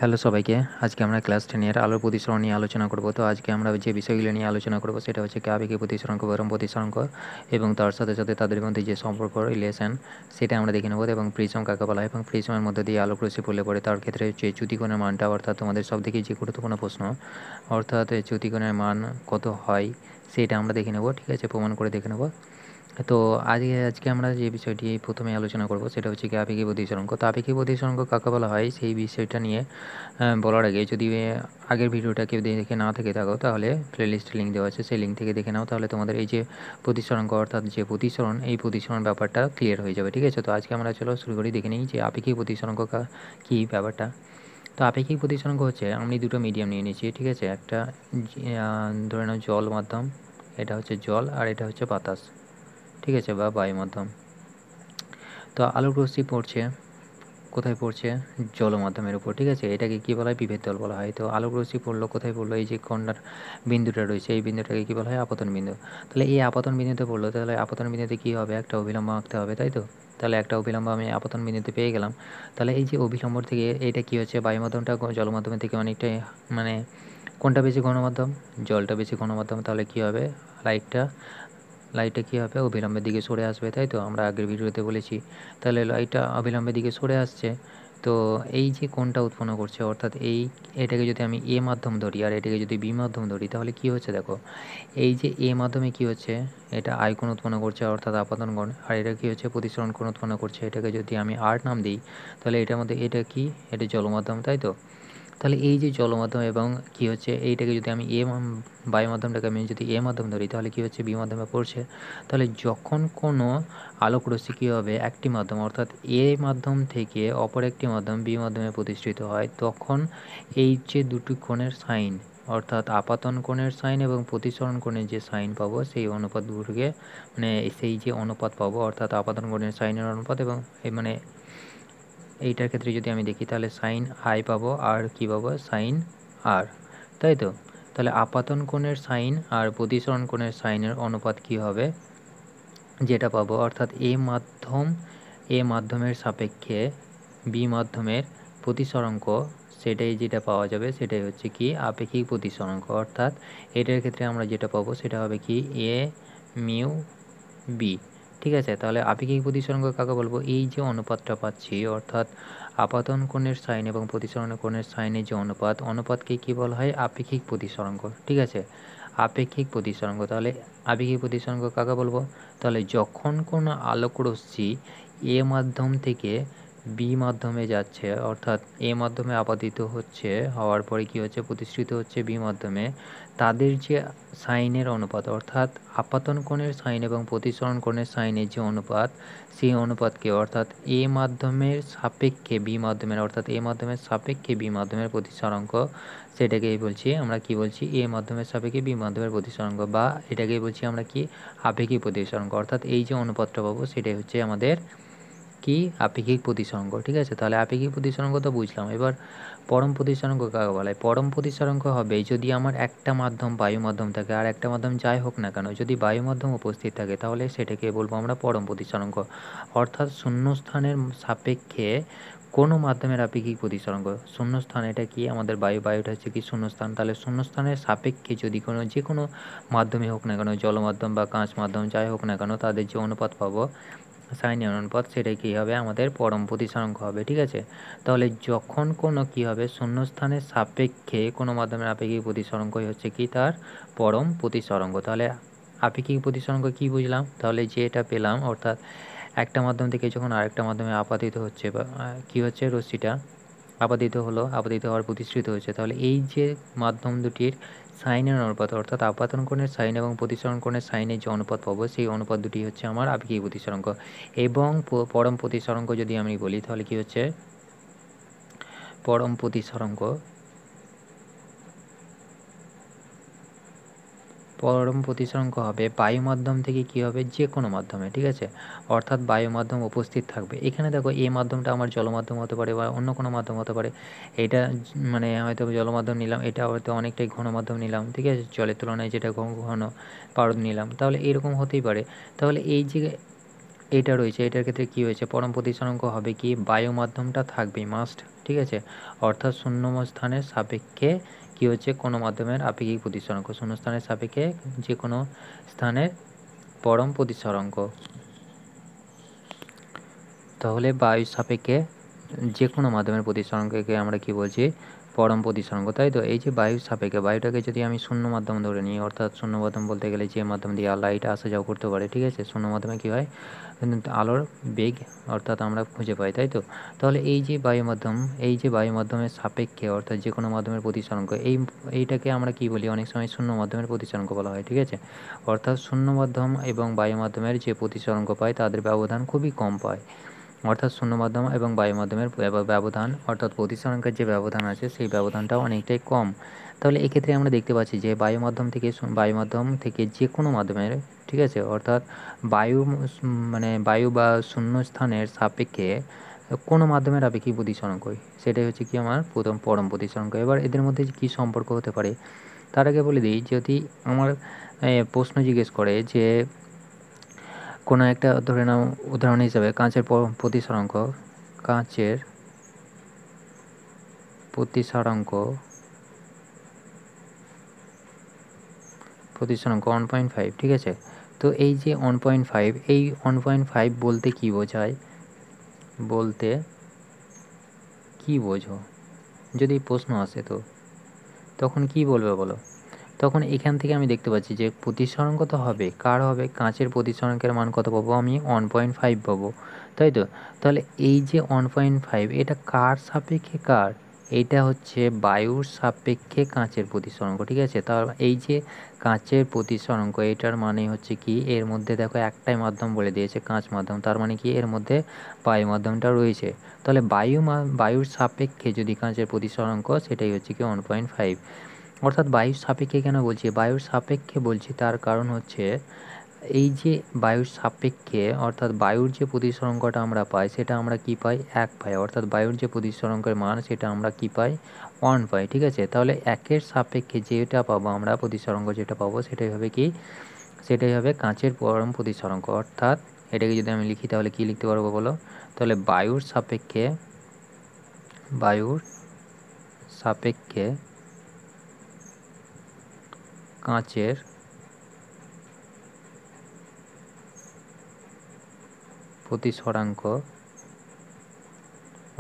Hello সবাইকে, আজকে আমরা ক্লাস 10 এর আলোর প্রতিসরণ নিয়ে আলোচনা করব। তো আজকে আমরা যে বিষয়গুলো নিয়ে আলোচনা করব সেটা হচ্ছে আবেগীয় প্রতিসরাঙ্ক, গরম প্রতিসরাঙ্ক এবং তার সাথে সাথে তাদের মধ্যে যে সম্পর্ক রিলেশন সেটা আমরা দেখে নেব। এবং প্রিজম কাকে বলা হয় এবং প্রিজমের মধ্যে দিয়ে আলোক রশ্মি পড়লে পড়ে তার ক্ষেত্রে যে চ্যুতিকোণের মানটা, অর্থাৎ তোমাদের সবথেকে যে গুরুত্বপূর্ণ প্রশ্ন, অর্থাৎ চ্যুতিকোণের মান কত হয় সেটা আমরা দেখে নেব। ঠিক আছে, প্রমাণ করে দেখে নেব। তো আজকে আমরা যে বিষয়টি প্রথমে আলোচনা করব সেটা হচ্ছে আপেক্ষিক প্রতিসরাঙ্ক। তো আপেক্ষিক প্রতিসরাঙ্ক কাকে বলা হয় সেই বিষয়টা নিয়ে বলার আগে যদি আগের ভিডিওটা কেউ দেখে না থেকে থাকো তাহলে প্লেলিস্টে লিঙ্ক দেওয়া আছে, সেই লিঙ্ক থেকে দেখে নাও। তাহলে তোমাদের এই যে প্রতিসরাঙ্ক অর্থাৎ যে প্রতিসরণ, এই প্রতিসরণ ব্যাপারটা ক্লিয়ার হয়ে যাবে। ঠিক আছে, তো আজকে আমরা চলো শুরু করি, দেখে নিই যে আপেক্ষিক প্রতিসরাঙ্ক কী ব্যাপারটা। তো আপেক্ষিক প্রতিসরাঙ্ক হচ্ছে, আমি দুটো মিডিয়াম নিয়ে নিয়েছি। ঠিক আছে, একটা ধরে নাও জল মাধ্যম, এটা হচ্ছে জল আর এটা হচ্ছে বাতাস। ঠিক আছে, বা বায়ু মাধ্যম। তো আলোক রশ্মি পড়ছে কোথায় পড়ছে? জল মাধ্যমের উপর। ঠিক আছে, এটাকে কী বলা হয়? বিভেদ তল বলা হয়। তো আলোক রশ্মি পড়লো কোথায় পড়লো? এই যে কর্নার বিন্দুটা রয়েছে, এই বিন্দুটাকে কী বলা হয়? আপতন বিন্দু। তাহলে এই আপতন বিন্দুতে পড়লো, তাহলে আপতন বিন্দুতে কী হবে? একটা অভিলম্ব আঁকতে হবে, তাই তো? তাহলে একটা অভিলম্ব আমি আপতন বিন্দুতে পেয়ে গেলাম। তাহলে এই যে অভিলম্ব থেকে এটা কী হচ্ছে? বায়ু মাধ্যমটা জল মাধ্যমের থেকে অনেকটাই, মানে কোনটা বেশি ঘনমাধ্যম? জলটা বেশি ঘনমাধ্যম। তাহলে কী হবে? লাইটটা কী হবে? অভিলম্বের দিকে সরে আসবে, তাই তো? আমরা আগের ভিডিওতে বলেছি। তাহলে লাইটটা অবিলম্বের দিকে সরে আসছে। তো এই যে কোণটা উৎপন্ন করছে, অর্থাৎ এটাকে যদি আমি এ মাধ্যম ধরি আর এটাকে যদি বি মাধ্যম ধরি, তাহলে কী হচ্ছে দেখো। এই যে এ মাধ্যমে কী হচ্ছে? এটা আয় কোণ উৎপন্ন করছে, অর্থাৎ আপাতন কোণ। আর এটা কী হচ্ছে? প্রতিসরণ কোণ উৎপন্ন করছে। এটাকে যদি আমি আর নাম দিই, তাহলে এটার মধ্যে এটা কি? এটা জলমাধ্যম, তাই তো? তাহলে এই যে জলমাধ্যম এবং কী হচ্ছে, এইটাকে যদি আমি বায়ু মাধ্যমটাকে আমি যদি এ মাধ্যম ধরি, তাহলে কী হচ্ছে? বি মাধ্যমে পড়ছে। তাহলে যখন কোনো আলোক রশ্মি কী হবে? একটি মাধ্যম অর্থাৎ এ মাধ্যম থেকে অপর একটি মাধ্যম বি মাধ্যমে প্রতিষ্ঠিত হয়, তখন এই যে দুটি কোণের সাইন, অর্থাৎ আপাতন কোণের সাইন এবং প্রতিসরণ কোণের যে সাইন পাবো, সেই অনুপাতগুলোকে, মানে সেই যে অনুপাত পাবো, অর্থাৎ আপাতন কোণের সাইনের অনুপাত এবং মানে এইটার ক্ষেত্রে যদি আমি দেখি, তাহলে সাইন আই পাবো আর কী পাবো? সাইন আর, তাই তো? তাহলে আপাতন কোণের সাইন আর প্রতিসরণ কোণের সাইনের অনুপাত কী হবে? যেটা পাবো, অর্থাৎ এ মাধ্যমের সাপেক্ষে বি মাধ্যমের প্রতিসরাঙ্ক, সেটাই যেটা পাওয়া যাবে সেটাই হচ্ছে কি? আপেক্ষিক প্রতিসরাঙ্ক। অর্থাৎ এটার ক্ষেত্রে আমরা যেটা পাবো সেটা হবে কি? A mu B. ঠিক আছে, তাহলে আপেক্ষিক প্রতিসরাঙ্ক কাকে বলবো? এই যে অনুপাতটা পাচ্ছি, অর্থাৎ আপাতন কোণের সাইন এবং প্রতিসরণ কোণের সাইনের যে অনুপাতকে কী বলা হয়? আপেক্ষিক প্রতিসরাঙ্ক। ঠিক আছে, আপেক্ষিক প্রতিসরাঙ্ক। তাহলে আপেক্ষিক প্রতিসরাঙ্ক কাকে বলবো? তাহলে যখন কোনো আলোক রশ্মি এ মাধ্যম থেকে বি মাধ্যমে যাচ্ছে, অর্থাৎ এ মাধ্যমে আপাতিত হচ্ছে, হওয়ার পরে কী হচ্ছে? প্রতিষ্ঠিত হচ্ছে বি মাধ্যমে, তাদের যে সাইনের অনুপাত, অর্থাৎ আপাতন কোণের সাইন এবং প্রতিসরণ কোণের সাইনের যে অনুপাত, সেই অনুপাতকে, অর্থাৎ এ মাধ্যমের সাপেক্ষে বি মাধ্যমের, অর্থাৎ এ মাধ্যমের সাপেক্ষে বি মাধ্যমের প্রতিসরাঙ্ক, সেটাকেই বলছি আমরা কি বলছি? এ মাধ্যমের সাপেক্ষে বি মাধ্যমের প্রতিসরাঙ্ক, বা এটাকেই বলছি আমরা কি? আপেক্ষিক প্রতিসরাঙ্ক। অর্থাৎ এই যে অনুপাতটা পাবো সেটাই হচ্ছে আমাদের কি? আপেক্ষিক প্রতিসরাঙ্ক। ঠিক আছে, তাহলে আপেক্ষিক প্রতিসরাঙ্ক তো বুঝলাম। এবার পরম প্রতিসরাঙ্ক কাকে বলা হয়? পরম প্রতিসরাঙ্ক হবে যদি আমার একটা মাধ্যম বায়ু মাধ্যম থাকে আর একটা মাধ্যম যাই হোক না কেন, যদি বায়ু মাধ্যম উপস্থিত থাকে, তাহলে সেটাকে বলবো আমরা পরম প্রতিসরাঙ্ক। অর্থাৎ শূন্যস্থানের সাপেক্ষে কোনো মাধ্যমের আপেক্ষিক প্রতিসরাঙ্ক। শূন্যস্থান এটা কি? আমাদের বায়ুটা হচ্ছে কি? শূন্যস্থান। তাহলে শূন্যস্থানের সাপেক্ষে যদি যে কোনো মাধ্যমে হোক না কেন, জল মাধ্যম বা কাঁচ মাধ্যম যাই হোক না কেন, তাদের যে অনুপাত পাবো, সাইনের অনুপাত, সেটাই কী হবে? আমাদের পরম প্রতিসরাঙ্ক হবে। ঠিক আছে, তাহলে যখন কোনো কী হবে? শূন্যস্থানের সাপেক্ষে কোনো মাধ্যমের আপেক্ষিক প্রতিসরাঙ্কই হচ্ছে কি? তার পরম প্রতিসরাঙ্ক। তাহলে আপেক্ষিক প্রতিসরাঙ্ক কী বুঝলাম? তাহলে যে এটা পেলাম, অর্থাৎ একটা মাধ্যম থেকে যখন আরেকটা মাধ্যমে আপাতিত হচ্ছে, বা কী হচ্ছে? রশ্মিটা আপাতিত হলো, আপাতিত হওয়ার প্রতিষ্ঠিত হয়েছে, তাহলে এই যে মাধ্যম দুটির সাইনের অনুপাত, অর্থাৎ আপাতন কোণের সাইন এবং প্রতিসরণ কোণের সাইনের যে অনুপাত পাবো, সেই অনুপাত দুটি হচ্ছে আমার আপেক্ষিক প্রতিসরাঙ্ক। এবং পরম প্রতিসরাঙ্ক যদি আমি বলি, তাহলে কি হচ্ছে? পরম প্রতিসরাঙ্ক হবে বায়ু মাধ্যম থেকে কী হবে? যে কোনো মাধ্যমে। ঠিক আছে, অর্থাৎ বায়ু মাধ্যম উপস্থিত থাকবে। এখানে দেখো, এই মাধ্যমটা আমার জলমাধ্যম হতে পারে বা অন্য কোনো মাধ্যম হতে পারে। এটা মানে হয়তো জলমাধ্যম নিলাম, এটা হয়তো অনেকটাই ঘন মাধ্যম নিলাম। ঠিক আছে, জলের তুলনায় যেটা ঘন পারদ নিলাম, তাহলে এরকম হতেই পারে। তাহলে এই যে এটা রয়েছে, এটার ক্ষেত্রে কী হয়েছে? পরম প্রতিসরাঙ্ক হবে কি? বায়ু মাধ্যমটা থাকবেই, মাস্ট ঠিক আছে, অর্থাৎ শূন্য স্থানের সাপেক্ষে কি হচ্ছে কোনো মাধ্যমের আপেক্ষিক প্রতিসরাঙ্ক, শূন্য স্থানের সাপেক্ষে যে কোনো স্থানের পরম প্রতিসরাঙ্ক। তাহলে বায়ুর সাপেক্ষে যে কোনো মাধ্যমের প্রতিসরাঙ্ককে আমরা কি বলছি, পরম প্রতিসরাঙ্ক, তাই তো। এই যে বায়ুর সাপেক্ষে, বায়ুটাকে যদি আমি শূন্য মাধ্যম ধরে নিই, অর্থাৎ শূন্য মাধ্যম বলতে গেলে যে মাধ্যম দিয়ে লাইট আসা যাওয়া করতে পারে, ঠিক আছে, শূন্য মাধ্যমে কী হয়, আলোর বেগ অর্থাৎ আমরা খুঁজে পাই, তাই তো। তাহলে এই যে বায়ু মাধ্যম, এই যে বায়ু মাধ্যমের সাপেক্ষে অর্থাৎ যে কোনো মাধ্যমের প্রতিসরাঙ্ক, এইটাকে আমরা কি বলি, অনেক সময় শূন্য মাধ্যমের প্রতিসরাঙ্ক বলা হয়, ঠিক আছে। অর্থাৎ শূন্য মাধ্যম এবং বায়ু মাধ্যমের যে প্রতিসরাঙ্ক পায় তাদের ব্যবধান খুবই কম পায়, অর্থাৎ শূন্য মাধ্যম এবং বায়ু মাধ্যমের ব্যবধান অর্থাৎ প্রতিসরাঙ্কের যে ব্যবধান আছে সেই ব্যবধানটাও অনেকটাই কম। তাহলে এক্ষেত্রে আমরা দেখতে পাচ্ছি যে বায়ু মাধ্যম থেকে যে কোনো মাধ্যমের, ঠিক আছে, অর্থাৎ বায়ু বা শূন্য স্থানের সাপেক্ষে কোনো মাধ্যমের আপেক্ষিক প্রতিসরাঙ্ক, সেটাই হচ্ছে কি আমার প্রথম পরম প্রতিসরাঙ্ক। এবার এদের মধ্যে কী সম্পর্ক হতে পারে তার আগে বলে দিই, যদি আমার প্রশ্ন জিজ্ঞেস করে যে কোনো একটা, ধরে নাও উদাহরণ হিসাবে কাঁচের প্রতিসরাঙ্ক, কাঁচের প্রতিসরাঙ্ক 1.5, ঠিক আছে। তো এই যে 1.5, এই 1.5 বলতে কি বোঝায়, বলতে কি বোঝো, যদি প্রশ্ন আসে তো তখন কি বলবে বলো। তখন এখান থেকে আমি দেখতে পাচ্ছি যে প্রতিসরাঙ্ক তো হবে, কার হবে, কাঁচের প্রতিসরাঙ্কের মান কত পাবো আমি, 1.5 পাবো, তাই তো। তাহলে এই যে 1.5 এটা কার সাপেক্ষে, কার, এইটা হচ্ছে বায়ুর সাপেক্ষে কাঁচের প্রতিসরাঙ্ক, ঠিক আছে। তার এই যে কাঁচের প্রতিসরাঙ্ক, এটার মানে হচ্ছে কি, এর মধ্যে দেখো একটাই মাধ্যম বলে দিয়েছে, কাঁচ মাধ্যম, তার মানে কি এর মধ্যে বায়ু মাধ্যমটা রয়েছে। তাহলে বায়ুর সাপেক্ষে যদি কাঁচের প্রতিসরাঙ্ক, সেটাই হচ্ছে কি 1.5। অর্থাৎ বায়ুর সাপেক্ষে কেন বলছি, বায়ুর সাপেক্ষে বলছি তার কারণ হচ্ছে এই যে বায়ুর সাপেক্ষে অর্থাৎ বায়ুর যে প্রতিসরাঙ্কটা আমরা পাই সেটা আমরা কি পাই, 1 পাই, অর্থাৎ বায়ুর যে প্রতিসরাঙ্কের মান সেটা আমরা কি পাই, 1 পাই, ঠিক আছে। তাহলে 1-এর সাপেক্ষে যেটা পাবো আমরা প্রতিসরাঙ্ক, যেটা পাবো সেটাই হবে কি, সেটাই হবে কাঁচের পরম প্রতিসরাঙ্ক। অর্থাৎ এটাকে যদি আমি লিখি তাহলে কি লিখতে পারবো বলো, তাহলে বায়ুর সাপেক্ষে কাঁচের প্রতিসরাঙ্ক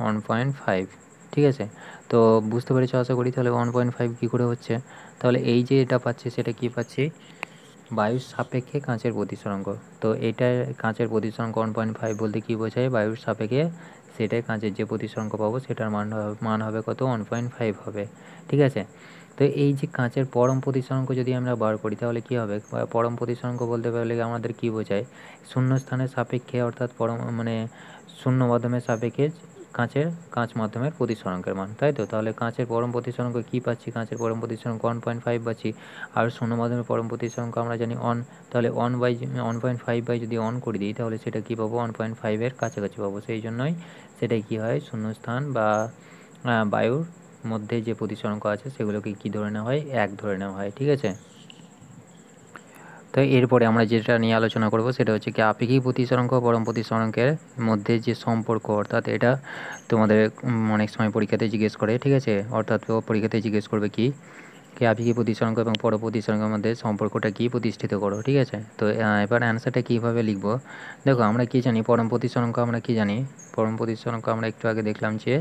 1.5, ঠিক আছে। তো বুঝতে পেরেছো আশা করি। তাহলে 1.5 কী করে হচ্ছে, তাহলে এই যে এটা পাচ্ছি সেটা কি পাচ্ছি, বায়ুর সাপেক্ষে কাঁচের প্রতিসরাঙ্ক। তো এটা কাঁচের প্রতিসরাঙ্ক 1.5 বলতে কী বোঝায়, বায়ুর সাপেক্ষে সেটাই কাঁচের যে প্রতিসরাঙ্ক পাবো সেটার মান হবে কত, 1.5 হবে, ঠিক আছে। তো এই যে কাঁচের পরম প্রতিসরাঙ্ক যদি আমরা বার করি তাহলে কি হবে, পরম প্রতিসরাঙ্ক বলতে পারলে আমাদের কি বোঝায়, শূন্য স্থানের সাপেক্ষে অর্থাৎ শূন্য মাধ্যমের সাপেক্ষে কাঁচ মাধ্যমের প্রতিসরাঙ্কের মান, তাই তো। তাহলে কাঁচের পরম প্রতিসরাঙ্ক কী পাচ্ছি, কাঁচের পরম প্রতিসরাঙ্ক 1.5 পাচ্ছি, আর শূন্য মাধ্যমের পরম প্রতিসরাঙ্ক আমরা জানি 1। তাহলে 1/1.5 বাই যদি 1 করে দিই তাহলে সেটা কী পাবো, 1.5-এর কাছাকাছি পাবো। সেই জন্যই সেটাই কী হয়, শূন্যস্থান বা বায়ুর মধ্যে যে প্রতিসরাঙ্ক আছে সেগুলোকে কী ধরে নেওয়া হয়, 1 ধরে নেওয়া হয়, ঠিক আছে। তো এরপরে আমরা যেটা নিয়ে আলোচনা করব সেটা হচ্ছে কি, আপেক্ষিক প্রতিসরাঙ্ক ও পরম প্রতিসরাঙ্কের মধ্যে যে সম্পর্ক, অর্থাৎ এটা তোমাদের অনেক সময় পরীক্ষাতে জিজ্ঞেস করে, ঠিক আছে। অর্থাৎ পরীক্ষাতে জিজ্ঞেস করবে কি আপেক্ষিক প্রতিসরাঙ্ক এবং পরম প্রতিসরাঙ্কের মধ্যে সম্পর্কটা কি, প্রতিষ্ঠিত করো, ঠিক আছে। তো এবার অ্যান্সারটা কীভাবে লিখব, দেখো আমরা কি জানি, পরম প্রতিসরাঙ্ক আমরা কি জানি, পরম প্রতিসরাঙ্ক আমরা একটু আগে দেখলাম যে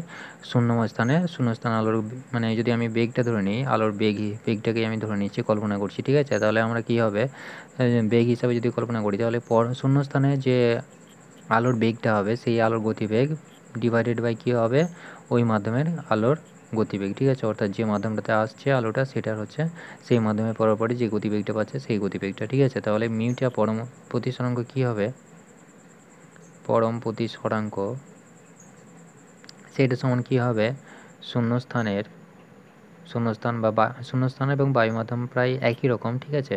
শূন্যস্থান আলোর যদি আমি বেগটা ধরে নিই, আলোর বেগটাকে আমি ধরে নিচ্ছি, কল্পনা করছি, ঠিক আছে। তাহলে আমরা কি হবে, বেগ হিসাবে যদি কল্পনা করি তাহলে শূন্যস্থানে যে আলোর বেগটা হবে সেই আলোর গতিবেগ ডিভাইডেড বাই কী হবে, ওই মাধ্যমের আলোর গতিবেগ, ঠিক আছে। অর্থাৎ যে মাধ্যমটাতে আসছে আলোটা সেটার হচ্ছে সেই মাধ্যমে পরপরই যে গতিবেগটা পাচ্ছে সেই গতিবেগটা, ঠিক আছে। তাহলে মিউটা পরম প্রতিসরাঙ্ক কী হবে, পরম প্রতিসরাঙ্ক সেটা সমান কী হবে, শূন্যস্থান এবং বায়ু মাধ্যম প্রায় একই রকম, ঠিক আছে।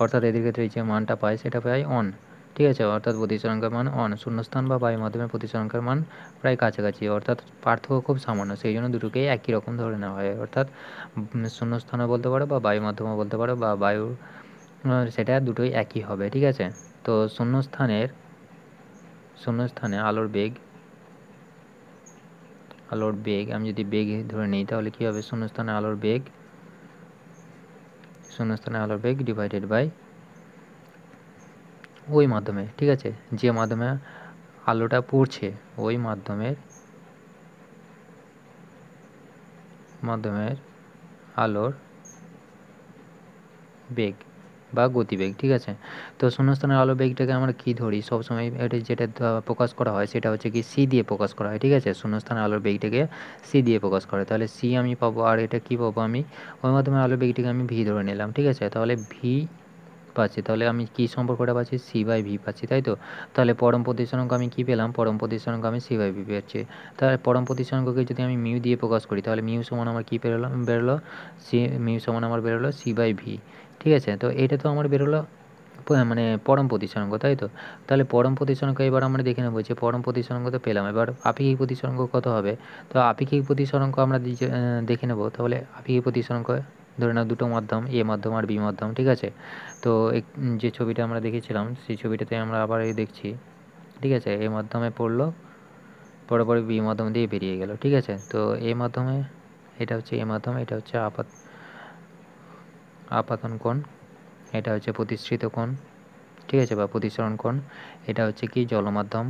অর্থাৎ এদের ক্ষেত্রে যে মানটা পায় সেটা পায় 1, ঠিক আছে। অর্থাৎ প্রতিসরাঙ্কের মান 1, শূন্যস্থান বা বায়ু মাধ্যমের প্রতিসরাঙ্কের মান প্রায় কাছাকাছি, অর্থাৎ পার্থক্য খুব সামান্য, সেই জন্য দুটোকেই একই রকম ধরে নেওয়া হয়। অর্থাৎ শূন্যস্থানও বলতে পারো বা বায়ু মাধ্যমও বলতে পারো বা বায়ু, সেটা দুটোই একই হবে, ঠিক আছে। তো শূন্যস্থানে আলোর বেগ আমি যদি বেগ ধরে নিই তাহলে কী হবে, শূন্যস্থানে আলোর বেগ ডিভাইডেড বাই ওই মাধ্যমে, ঠিক আছে, যে মাধ্যমে আলোটা পড়ছে ওই মাধ্যমের আলোর বেগ বা গতিবেগ, ঠিক আছে। তো শূন্যস্থানের আলোর বেগটাকে আমরা কী ধরি, সবসময় এটা যেটা প্রকাশ করা হয় সেটা হচ্ছে কি সি দিয়ে প্রকাশ করা হয়, ঠিক আছে। শূন্যস্থানের আলোর বেগটাকে সি দিয়ে প্রকাশ করে, তাহলে সি আমি পাবো, আর এটা কী পাবো, আমি ওই মাধ্যমে আলোর বেগটাকে আমি ভি ধরে নিলাম, ঠিক আছে। তাহলে ভি পাচ্ছি, তাহলে আমি কী সম্পর্কটা পাচ্ছি, সি বাই ভি পাচ্ছি, তাই তো। তাহলে পরম প্রতিসরাঙ্ক আমি কী পেলাম, পরম প্রতিসরাঙ্ক আমি সি বাই ভি পাচ্ছি। তাহলে পরম প্রতিসরাঙ্ককে যদি আমি মিউ দিয়ে প্রকাশ করি তাহলে মিউ সমান আমার কী বেরোলো মিউ সমান আমার বেরোলো সি বাই ভি, ঠিক আছে। তো এটা তো আমার বেরোলো মানে পরম প্রতিসরাঙ্ক, তাই তো। তাহলে পরম প্রতিসরাঙ্ক এবার আমরা দেখে নেবো যে পরম প্রতিসরাঙ্ক তো পেলাম, এবার আপেক্ষিক প্রতিসরাঙ্ক কত হবে। তো আপেক্ষিক প্রতিসরাঙ্ক আমরা দেখে নেব। তাহলে আপেক্ষিক প্রতিসরাঙ্ক ধরে নাও দুটো মাধ্যম, এ মাধ্যম আর বি মাধ্যম, ঠিক আছে। তো যে ছবিটা আমরা দেখেছিলাম সেই ছবিটাতে আমরা আবার দেখছি, ঠিক আছে। এ মাধ্যমে পড়লো, পরে বি মাধ্যম দিয়ে বেরিয়ে গেল, ঠিক আছে। তো এ মাধ্যমে এটা হচ্ছে এ মাধ্যম, এটা হচ্ছে আপাতন কোণ, এটা হচ্ছে প্রতিসৃত কোণ, ঠিক আছে, বা প্রতিসরণ কোণ। এটা হচ্ছে কি জল মাধ্যম,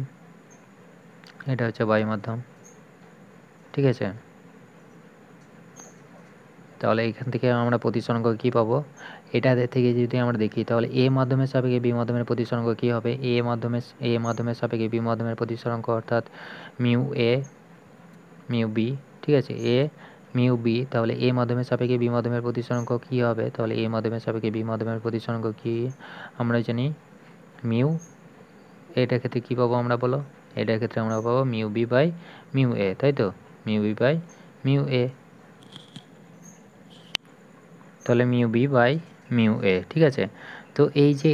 এটা হচ্ছে বায়ু মাধ্যম, ঠিক আছে। তাহলে এখান থেকে আমরা প্রতিসরাঙ্ক কী পাবো, এটা থেকে যদি আমরা দেখি তাহলে এ মাধ্যমের সাপেক্ষে বি মাধ্যমের প্রতিসরাঙ্ক কী হবে, এ মাধ্যমের সাপেক্ষে বি মাধ্যমের প্রতিসরাঙ্ক অর্থাৎ মিউ এ মিউ বি, ঠিক আছে, এ মিউ বি। তাহলে এ মাধ্যমের সাপেক্ষে বি মাধ্যমের প্রতিসরাঙ্ক কী হবে, তাহলে এ মাধ্যমের সাপেক্ষে বি মাধ্যমের প্রতিসরাঙ্ক কী আমরা জানি মিউ, এটার ক্ষেত্রে কী পাবো আমরা বলো, এটার ক্ষেত্রে আমরা পাবো mu B by mu A, তাই তো, mu B by mu A. তাহলে mu B by mu A, ঠিক আছে। তো এই যে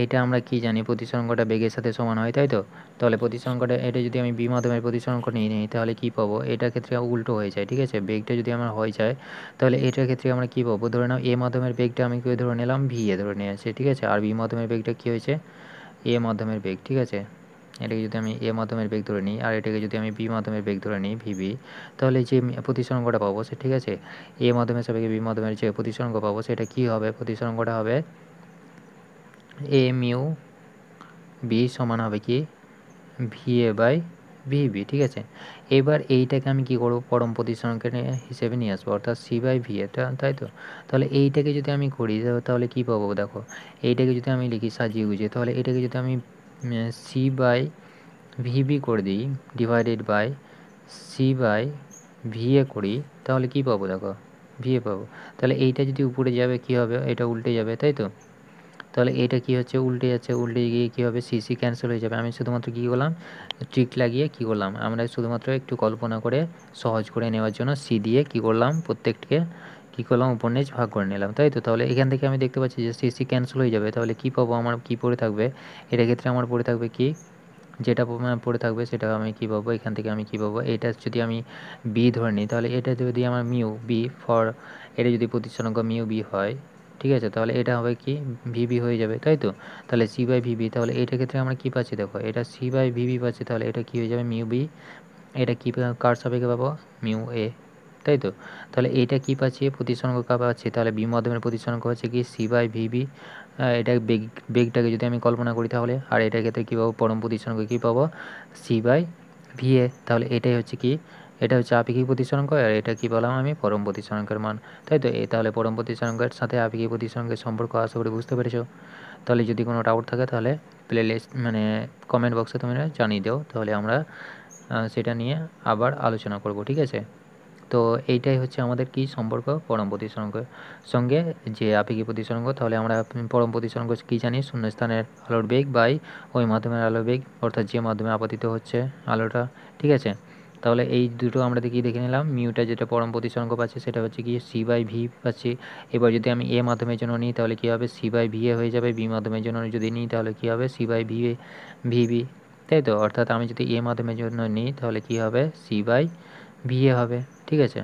এটা আমরা কি জানি, প্রতিসরাঙ্কটা বেগের সাথে সমান হয়, তাই তো। তাহলে প্রতিসরাঙ্কটা এটা যদি আমি বি মাধ্যমের প্রতিসরাঙ্ক নিয়ে নিই তাহলে কী পাবো, এটার ক্ষেত্রে উল্টো হয়ে যায়, ঠিক আছে। বেগটা যদি আমার হয়ে যায় তাহলে এটার ক্ষেত্রে আমরা কী পাবো, ধরে নাও এ মাধ্যমের বেগটা আমি ধরে নিলাম ভি এ ধরে নিয়ে আসছে, ঠিক আছে। আর বি মাধ্যমের বেগটা কী হয়েছে, এ মাধ্যমের বেগ, ঠিক আছে। এটাকে যদি আমি এ মাধ্যমের বেগ ধরে নিই আর এটাকে যদি আমি বি মাধ্যমের বেগ ধরে নিই ভিবি, তাহলে যে প্রতিসরাঙ্কটা পাবো সে, ঠিক আছে, এ মাধ্যমের সাপেক্ষে বি মাধ্যমের যে প্রতিসরাঙ্ক পাবো সেটা কী হবে, প্রতিসরাঙ্কটা হবে এ মিউ বি সমান হবে কি ভি এ বাই ভিবি, ঠিক আছে। এবার এইটাকে আমি কী করবো, পরম প্রতিসরাঙ্কের হিসেবে নিয়ে আসবো, অর্থাৎ সি বাই ভি এটা, তাই তো। তাহলে এইটাকে যদি আমি করি তাহলে কী পাবো, দেখো এইটাকে যদি আমি লিখি সাজিয়ে গুছিয়ে, তাহলে এটাকে যদি আমি সি বাই ভিবি করে দিই divided by C by VA করি তাহলে কী পাবো, দেখো ভিএ পাবো। তাহলে এইটা যদি উপরে যাবে কী হবে, এটা উল্টে যাবে, তাই তো। তাহলে এটা কী হচ্ছে, উল্টে যাচ্ছে, উল্টে গিয়ে কী হবে, সিসি ক্যান্সেল হয়ে যাবে। আমি শুধুমাত্র কী করলাম, ট্রিক লাগিয়ে কী করলাম, আমরা শুধুমাত্র একটু কল্পনা করে সহজ করে নেওয়ার জন্য সি দিয়ে কী করলাম, প্রত্যেককে কী করলাম উপর নিচ ভাগ করে নিলাম, তাই তো। তাহলে এখান থেকে আমি দেখতে পাচ্ছি যে সিসি ক্যান্সেল হয়ে যাবে, তাহলে কী পাবো, আমার কী পড়ে থাকবে, এটার ক্ষেত্রে আমার পড়ে থাকবে কি, যেটা পড়ে থাকবে সেটা আমি কী পাবো, এখান থেকে আমি কী পাবো, এটা যদি আমি বি ধরে নিই তাহলে এটা যদি আমার মিউ বি ফর, এটা যদি প্রতিসরাঙ্ক মিউ বি হয়, ঠিক আছে, তাহলে এটা হবে কি ভিবি হয়ে যাবে, তাই তো। তাহলে সি বাই ভিবি, তাহলে এটার ক্ষেত্রে আমরা কী পাচ্ছি, দেখো এটা সি বাই ভিবি পাচ্ছি, তাহলে এটা কী হয়ে যাবে মিউ বি, এটা কী কার সাপেক্ষে পাবো মিউ এ, তাই তো। তাহলে এইটা কী পাচ্ছি, প্রতিসরাঙ্ক কার পাচ্ছি, তাহলে বি মাধ্যমের প্রতিসরাঙ্ক হচ্ছে কি সি বাই ভিবি। এটা বেগটাকে যদি আমি কল্পনা করি তাহলে, আর এটার ক্ষেত্রে কী পাবো, পরম প্রতিসরাঙ্ক কী পাবো সি বাই ভিএ। তাহলে এটাই হচ্ছে কি, এটা হচ্ছে আপেক্ষিক প্রতিসরাঙ্ক, আর এটা কী বললাম আমি পরম প্রতিসরাঙ্কের মান, তাই তো। তাহলে পরম প্রতিসরাঙ্কের সাথে আপেক্ষিক প্রতিসরাঙ্কের সম্পর্ক আশা করি বুঝতে পেরেছো। তাহলে যদি কোনো ডাউট থাকে তাহলে প্লেলিস্ট মানে কমেন্ট বক্সে তুমি জানিয়ে দাও, তাহলে আমরা সেটা নিয়ে আবার আলোচনা করব, ঠিক আছে। তো এইটাই হচ্ছে আমাদের কি সম্পর্ক, পরম প্রতিসরাঙ্কের সঙ্গে যে আপেক্ষিক প্রতিসরাঙ্ক। তাহলে আমরা পরম প্রতিসরাঙ্ক কী জানি, শূন্যস্থানের আলোর বেগ বাই ওই মাধ্যমের আলোর বেগ, অর্থাৎ যে মাধ্যমে আপতিত হচ্ছে আলোটা, ঠিক আছে। তাহলে এই দুটো আমরা দেখে নিলাম, মিউটা যেটা পরম প্রতিসরাঙ্ক পাচ্ছি সেটা হচ্ছে কি সি বাই ভি পাচ্ছি। এবার যদি আমি এ মাধ্যমের জন্য নিই তাহলে কী হবে, সি বাই ভি এ হয়ে যাবে, বি মাধ্যমের জন্য যদি নিই তাহলে কী হবে সি বাই ভি ভিবি, তাই তো। অর্থাৎ আমি যদি এ মাধ্যমের জন্য নিই তাহলে কী হবে সি বাই ভিএ হবে, ঠিক আছে।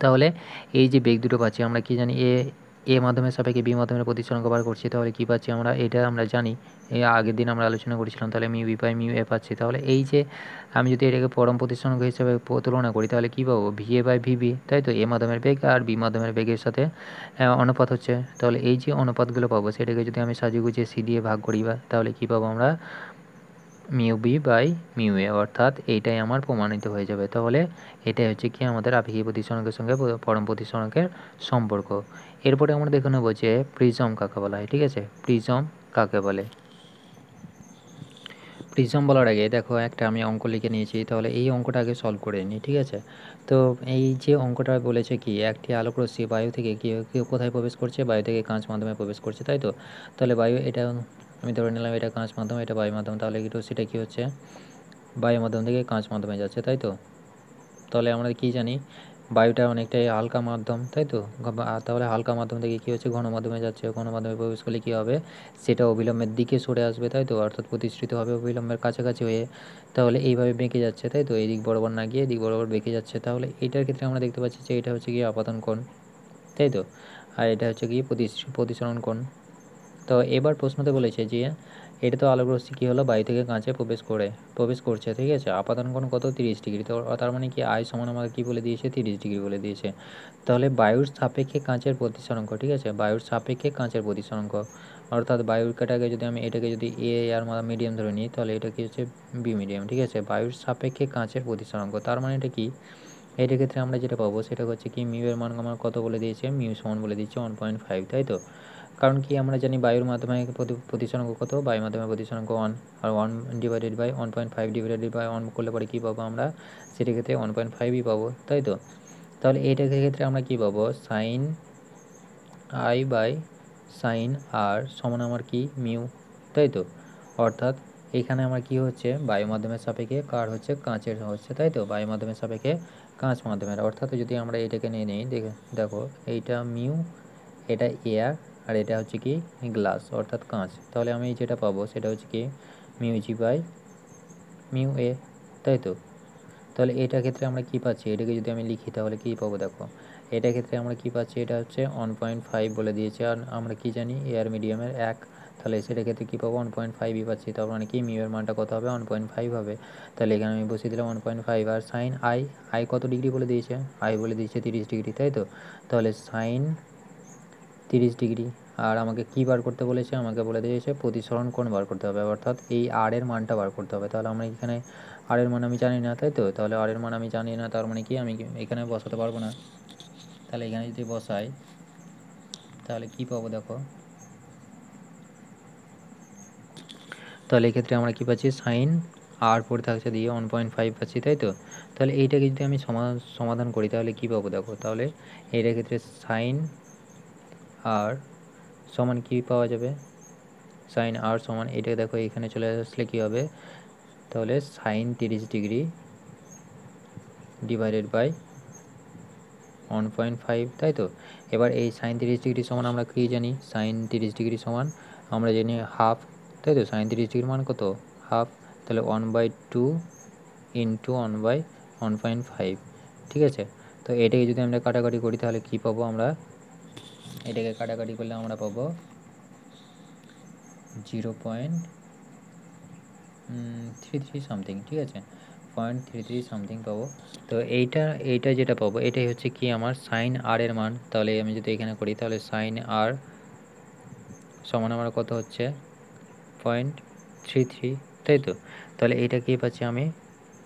তাহলে এই যে বেগ দুটো পাচ্ছি আমরা কি জানি, এ মাধ্যমের সাপেক্ষে বি মাধ্যমের প্রতিসরাঙ্ক বার করছি, তাহলে কী পাচ্ছি আমরা? এটা আমরা জানি, এই আগের দিন আমরা আলোচনা করেছিলাম। তাহলে mu B by mu A পাচ্ছি। তাহলে এই যে আমি যদি এটাকে পরম প্রতিসরাঙ্ক হিসেবে তুলনা করি, তাহলে কী পাবো? V A by V B, তাই তো? এ মাধ্যমের বেগ আর বি মাধ্যমের বেগের সাথে অনুপাত হচ্ছে। তাহলে এই যে অনুপাতগুলো পাবো, সেটাকে যদি আমি সাজিয়ে গুছিয়ে সি দিয়ে ভাগ করি, তাহলে কী পাবো আমরা? Mu B by mu A, অর্থাৎ এইটাই আমার প্রমাণিত হয়ে যাবে। তাহলে এটাই হচ্ছে কি আমাদের আপেক্ষিক প্রতিসরাঙ্কের সঙ্গে পরম প্রতিসরাঙ্কের সম্পর্ক। এরপরে আমরা দেখে নেব যে প্রিজম কাকে বলা হয়। ঠিক আছে, প্রিজম কাকে বলে? প্রিজম বলার আগে দেখো একটা আমি অঙ্ক লিখে নিয়েছি, তাহলে এই অঙ্কটা আগে সলভ করে নিই। ঠিক আছে, তো এই যে অঙ্কটা বলেছে কি, একটি আলোক রশ্মি বায়ু থেকে কোথায় প্রবেশ করছে? বায়ু থেকে কাঁচ মাধ্যমে প্রবেশ করছে, তাই তো? তাহলে বায়ু, এটা আমি ধরে নিলাম এটা কাঁচ মাধ্যম, এটা বায়ু মাধ্যম। তাহলে এই রশ্মিটা কী হচ্ছে? বায়ু মাধ্যম থেকে কাঁচ মাধ্যমে যাচ্ছে, তাই তো? তাহলে আমরা কি জানি? বায়ুটা অনেকটাই হালকা মাধ্যম, তাই তো? তাহলে হালকা মাধ্যম থেকে কী হচ্ছে? ঘন মাধ্যমে যাচ্ছে। ঘন মাধ্যমে প্রবেশ করলে কী হবে? সেটা অবিলম্বের দিকে সরে আসবে, তাই তো? অর্থাৎ প্রতিসৃত হবে অবিলম্বের কাছাকাছি হয়ে। তাহলে এইভাবে বেঁকে যাচ্ছে, তাই তো? এই দিক বরাবর না গিয়ে এদিক বরাবর বেঁকে যাচ্ছে। তাহলে এটার ক্ষেত্রে আমরা দেখতে পাচ্ছি যে এটা হচ্ছে গিয়ে আপাতন কোণ, তাই তো? আর এটা হচ্ছে গিয়ে প্রতিসরণ কোণ। তো এবার প্রশ্নতে বলেছে যে এটা তো আলোক রশ্মি কী হলো? বায়ু থেকে কাঁচে প্রবেশ করছে, ঠিক আছে? আপাতন কোণ কত? 30 ডিগ্রি। তো তার মানে কি আয় সমান আমাকে কী বলে দিয়েছে? 30 ডিগ্রি বলে দিয়েছে। তাহলে বায়ুর সাপেক্ষে কাঁচের প্রতিসরাঙ্ক, ঠিক আছে? বায়ুর সাপেক্ষে কাঁচের প্রতিসরাঙ্ক, অর্থাৎ বায়ুর কাটাকে যদি আমি এটাকে যদি এ আর মিডিয়াম ধরে নিই, তাহলে এটা কি হচ্ছে? বি মিডিয়াম, ঠিক আছে? বায়ুর সাপেক্ষে কাঁচের প্রতিসরাঙ্ক, তার মানে এটা কি? এটার ক্ষেত্রে আমরা যেটা পাবো সেটা হচ্ছে কি, মিউ এর মান আমার কত বলে দিয়েছে? মিউ সমান বলে দিচ্ছে 1.5, তাই তো? কারণ কি আমরা জানি বায়ুর মাধ্যমে প্রতিসরাঙ্ক কত? বায়ুর মাধ্যমে প্রতিসরাঙ্ক 1, আর 1 ডিভাইডেড বাই 1.5 ডিভাইডেড বাই 1 করলে পরে কী পাবো আমরা? সেটার ক্ষেত্রে 1.5ই পাবো, তাই তো? তাহলে এইটার ক্ষেত্রে আমরা কী পাবো? সাইন আই বাই সাইন আর সমান আমার কি? মিউ, তাই তো? অর্থাৎ এখানে আমার কি হচ্ছে? বায়ু মাধ্যমের সাপেক্ষে কার হচ্ছে? কাঁচের হচ্ছে, তাই তো? বায়ু মাধ্যমের সাপেক্ষে কাঁচ মাধ্যমের, অর্থাৎ যদি আমরা এটাকে নিয়ে নিই, দেখো এইটা মিউ, এটা এয়ার, আর এটা হচ্ছে কি? গ্লাস, অর্থাৎ কাঁচ। তাহলে আমি যেটা পাবো সেটা হচ্ছে কি? Mu G by mu A, তাই তো? তাহলে এটার ক্ষেত্রে আমরা কী পাচ্ছি? এটাকে যদি আমি লিখি তাহলে কী পাবো? দেখো এটার ক্ষেত্রে আমরা কী পাচ্ছি? এটা হচ্ছে 1.5 বলে দিয়েছে, আর আমরা কি জানি? এয়ার মিডিয়ামের 1। তাহলে সেটার ক্ষেত্রে কী পাবো? 1.5ই পাচ্ছি। তার মানে কি মিউ এর মানটা কত হবে? 1.5 হবে। তাহলে এখানে আমি বসিয়ে দিলাম 1.5। আর সাইন আই, আই কত ডিগ্রি বলে দিয়েছে? আই বলে দিয়েছে 30 ডিগ্রি, তাই তো? তাহলে সাইন 30 ডিগ্রি। আর আমাকে কী বার করতে বলেছে? আমাকে বলে দিয়েছে প্রতিসরণ কোণ বার করতে হবে, অর্থাৎ এই আর এর মানটা বার করতে হবে। তাহলে আমরা এখানে আর এর মান আমি জানি না, তাই তো? তাহলে আর এর মান আমি জানি না, তার মানে কি আমি এখানে বসাতে পারবো না। তাহলে এখানে যদি বসাই তাহলে কী পাবো? দেখো তাহলে এক্ষেত্রে আমরা কী পাচ্ছি? সাইন আর পড়ে থাকছে দিয়ে 1.5 পাচ্ছি, তাই তো? তাহলে এইটাকে যদি আমি সমাধান করি তাহলে কী পাবো? দেখো তাহলে এইটার ক্ষেত্রে সাইন আর সমান কী পাওয়া যাবে? সাইন আর সমান এটা, দেখো এখানে চলে আসলে কী হবে? তাহলে সাইন 30 ডিগ্রি ডিভাইডেড বাই 1.5, তাই তো? এবার এই সাইন 30 ডিগ্রি সমান আমরা কী জানি? সাইন 30 ডিগ্রি সমান আমরা জানি হাফ, তাই তো? সাইন 30 ডিগ্রির মান কত? হাফ। তাহলে 1/2 ইন্টু 1/1.5, ঠিক আছে? তো এটাকে যদি আমরা কাটাকাটি করি তাহলে কী পাবো আমরা? এটাকে কাটাকাটি করলে আমরা পাবো 0.33 সামথিং, ঠিক আছে? 0.33 সামথিং পাবো। তো এইটা যেটা পাবো এটাই হচ্ছে কি আমার সাইন আর এর মান। তাহলে আমি যদি এখানে করি তাহলে সাইন আর সমান আমার কত হচ্ছে? 0.33, তাই তো? তাহলে এইটা কী পাচ্ছি আমি?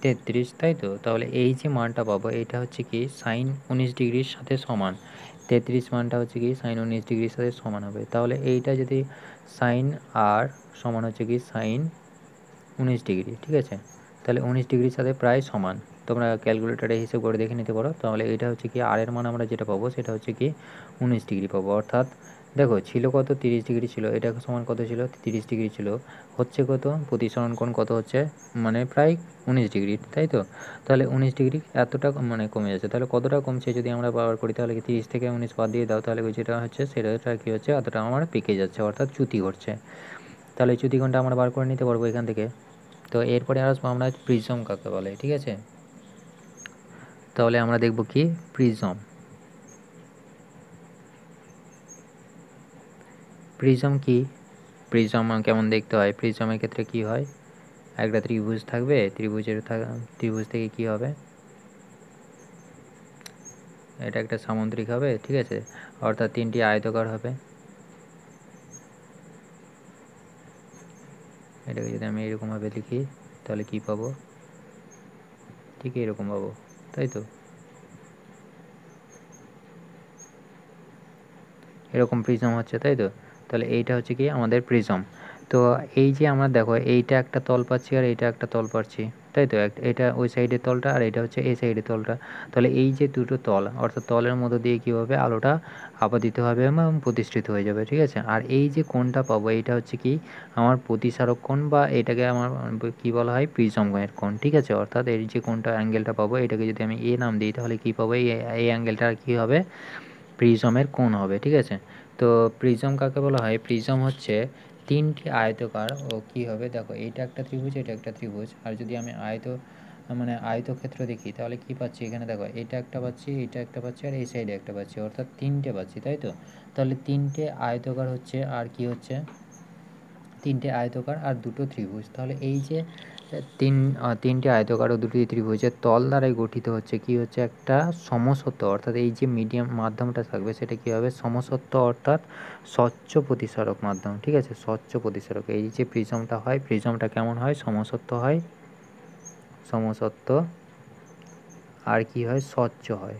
33, তাই তো? তাহলে এই যে মানটা পাবো এটা হচ্ছে কি? সাইন 19 ডিগ্রির সাথে সমান। 33 মানটা হচ্ছে কি? সাইন 19 ডিগ্রির সাথে সমান হবে। তাহলে এইটা যদি সাইন আর সমান হচ্ছে কি? সাইন 19 ডিগ্রি, ঠিক আছে? তাহলে 19 ডিগ্রির সাথে প্রায় সমান। তোমরা ক্যালকুলেটারে হিসেব করে দেখে নিতে পারো। তাহলে এটা হচ্ছে কি? আর এর মান আমরা যেটা পাবো সেটা হচ্ছে কি? 19 ডিগ্রি পাবো। অর্থাৎ দেখো ছিল কত? 30 ডিগ্রি ছিল, এটা সমান কত ছিল? 30 ডিগ্রি ছিল। হচ্ছে কত? প্রতিসরণ কোণ কত হচ্ছে? মানে প্রায় 19 ডিগ্রি, তাই তো? তাহলে 19 ডিগ্রি এতটা মানে কমে যাচ্ছে। তাহলে কতটা কমছে যদি আমরা বার করি? তাহলে কি 30 থেকে 19 বাদ দিয়ে দাও, তাহলে যেটা হচ্ছে সেটা কী হচ্ছে? এতটা আমার পেকে যাচ্ছে, অর্থাৎ চ্যুতি ঘটছে। তাহলে চ্যুতি কোণটা আমরা বার করে নিতে পারবো এখান থেকে। তো এরপরে আসবো আমরা প্রিজম কাকে বলে, ঠিক আছে? তাহলে আমরা দেখব কি? প্রিজম। প্রিজম কি? প্রিজম কেমন দেখতে হয়? প্রিজমের ক্ষেত্রে কি হয়, একটা ত্রিভুজ থাকবে, ত্রিভুজ থেকে কি হবে, এটা একটা সামুদ্রিক হবে, ঠিক আছে, অর্থাৎ 3টি আয়তকার হবে। এটাকে যদি আমি এরকমভাবে লিখি তাহলে কি পাবো, ঠিক এরকম পাবো, তাই তো? এরকম প্রিজম হচ্ছে, তাই তো? তাহলে এইটা হচ্ছে কি আমাদের প্রিজম। তো এই যে আমরা দেখো এইটা একটা তল পাচ্ছি আর এইটা একটা তল পাচ্ছি, তাই তো? এটা ওই সাইডের তলটা আর এটা হচ্ছে এই সাইডের তলটা। তাহলে এই যে দুটো তল, অর্থাৎ তলের মধ্য দিয়ে কী হবে, আলোটা আপতিত হবে এবং প্রতিষ্ঠিত হয়ে যাবে, ঠিক আছে। আর এই যে কোণটা পাবো এইটা হচ্ছে কি আমার প্রতিসারক কোণ, বা এটাকে আমার কি বলা হয়, প্রিজমের কোণ, ঠিক আছে। অর্থাৎ এই যে কোণটা অ্যাঙ্গেলটা পাবো এটাকে যদি আমি এ নাম দিই তাহলে কি পাবো, এই অ্যাঙ্গেলটা কী হবে, প্রিজমের কোণ হবে, ঠিক আছে। তো প্রিজম কাকে বলা হয়? প্রিজম হচ্ছে 3টি আয়তকার ও কী হবে, দেখো এইটা একটা ত্রিভুজ, এটা একটা ত্রিভুজ, আর যদি আমি আয়তক্ষেত্র দেখি তাহলে কি পাচ্ছি এখানে, দেখো এটা একটা পাচ্ছি, এটা একটা পাচ্ছি আর এই সাইডে একটা পাচ্ছি, অর্থাৎ 3টে পাচ্ছি, তাই তো? তাহলে 3টে আয়তকার হচ্ছে, আর কি হচ্ছে, 3টে আয়তকার আর 2টো ত্রিভুজ। তাহলে এই যে 3টে আয়তকার ও 2টি ত্রিভুজের তল দ্বারাই গঠিত হচ্ছে কি হচ্ছে একটা সমসত্ব, অর্থাৎ এই যে মিডিয়াম মাধ্যমটা থাকবে সেটা কী হবে, সমসত্ব, অর্থাৎ স্বচ্ছ প্রতিসারক মাধ্যম, ঠিক আছে, স্বচ্ছ প্রতিসারক। এই যে প্রিজমটা হয়, প্রিজমটা কেমন হয়, সমসত্ব হয়, সমসত্ব, আর কি হয়, স্বচ্ছ হয়,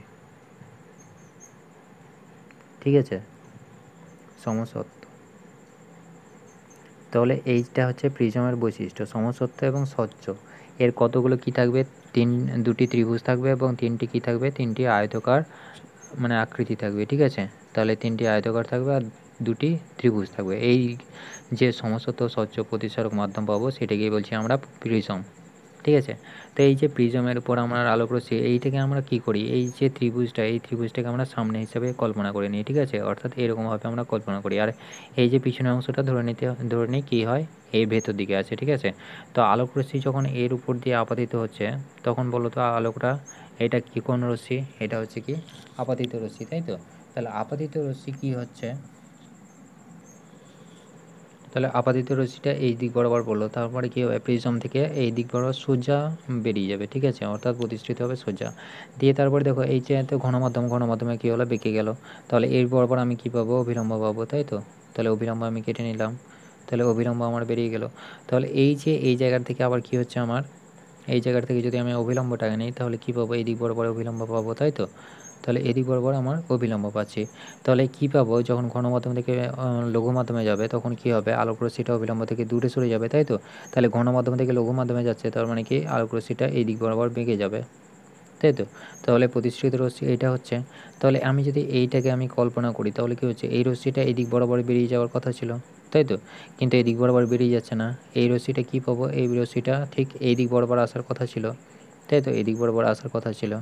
ঠিক আছে, সমসত্ব। তাহলে এইটা হচ্ছে প্রিজমের বৈশিষ্ট্য, সমসত্ব এবং স্বচ্ছ। এর কতগুলো কি থাকবে, 2টি ত্রিভুজ থাকবে এবং 3টি কি থাকবে, 3টি আয়তকার মানে আকৃতি থাকবে, ঠিক আছে। তাহলে 3টি আয়তকার থাকবে আর 2টি ত্রিভুজ থাকবে। এই যে সমসত্ব স্বচ্ছ প্রতিসারক মাধ্যম পাবো সেটাকেই বলছি আমরা প্রিজম, ঠিক আছে। তো এই যে প্রিজমের উপর আমরা আলোক রশ্মি, এই থেকে আমরা কি করি, এই যে ত্রিভুজটা, এই ত্রিভুজটাকে আমরা সামনে হিসাবে কল্পনা করে নিই, ঠিক আছে, অর্থাৎ এরকমভাবে আমরা কল্পনা করি। আর এই যে পিছনের অংশটা ধরে নিই কী হয়, এই ভেতর দিকে আছে, ঠিক আছে। তো আলোক রশ্মি যখন এর উপর দিয়ে আপাতিত হচ্ছে তখন বলো তো আলোকটা, এটা কি কোন রশ্মি, এটা হচ্ছে কি আপাতিত রশ্মি, তাই তো? তাহলে আপাতিত রশ্মি কি হচ্ছে, তাহলে আপাতিত রশ্মিটা এই দিক বরাবর পড়লো, তারপরে কী হবে, প্রিজম থেকে এই দিক বরাবর সোজা বেরিয়ে যাবে, ঠিক আছে, অর্থাৎ প্রতিষ্ঠিত হবে সোজা দিয়ে। তারপরে দেখো এই যে এত ঘনমাধ্যমে কী হলো, বেঁকে গেল, তাহলে এর বরাবর আমি কী পাবো, অভিলম্ব পাবো, তাই তো? তাহলে অভিলম্ব আমি কেটে নিলাম, তাহলে অভিলম্ব আমার বেরিয়ে গেল। তাহলে এই যে এই জায়গার থেকে আবার কি হচ্ছে আমার, এই জায়গার থেকে যদি আমি অভিলম্বটাকে নিই তাহলে কী পাবো, এই দিক বরাবর অভিলম্ব পাবো, তাই তো? তাহলে এদিক বরাবর আমার অভিলম্ব পাচ্ছি। তাহলে কী পাবো, যখন ঘন মাধ্যম থেকে লঘু মাধ্যমে যাবে তখন কী হবে, আলোক রশ্মিটা অবিলম্ব থেকে দূরে সরে যাবে, তাই তো? তাহলে ঘন মাধ্যম থেকে লঘু মাধ্যমে যাচ্ছে, তার মানে কি আলোক রশ্মিটা এই দিক বরাবর বেঁকে যাবে, তাই তো? তাহলে প্রতিসৃত রশ্মি এইটা হচ্ছে। তাহলে আমি যদি এইটাকে আমি কল্পনা করি তাহলে কী হচ্ছে, এই রশ্মিটা এই দিক বরাবর বেরিয়ে যাওয়ার কথা ছিল, তাই তো? কিন্তু এই দিক বরাবর বেরিয়ে যাচ্ছে না। এই রশ্মিটা কী পাবো, এই রশ্মিটা ঠিক এই দিক বরাবর আসার কথা ছিল, তাই তো? এদিক বরাবর আসার কথা ছিল,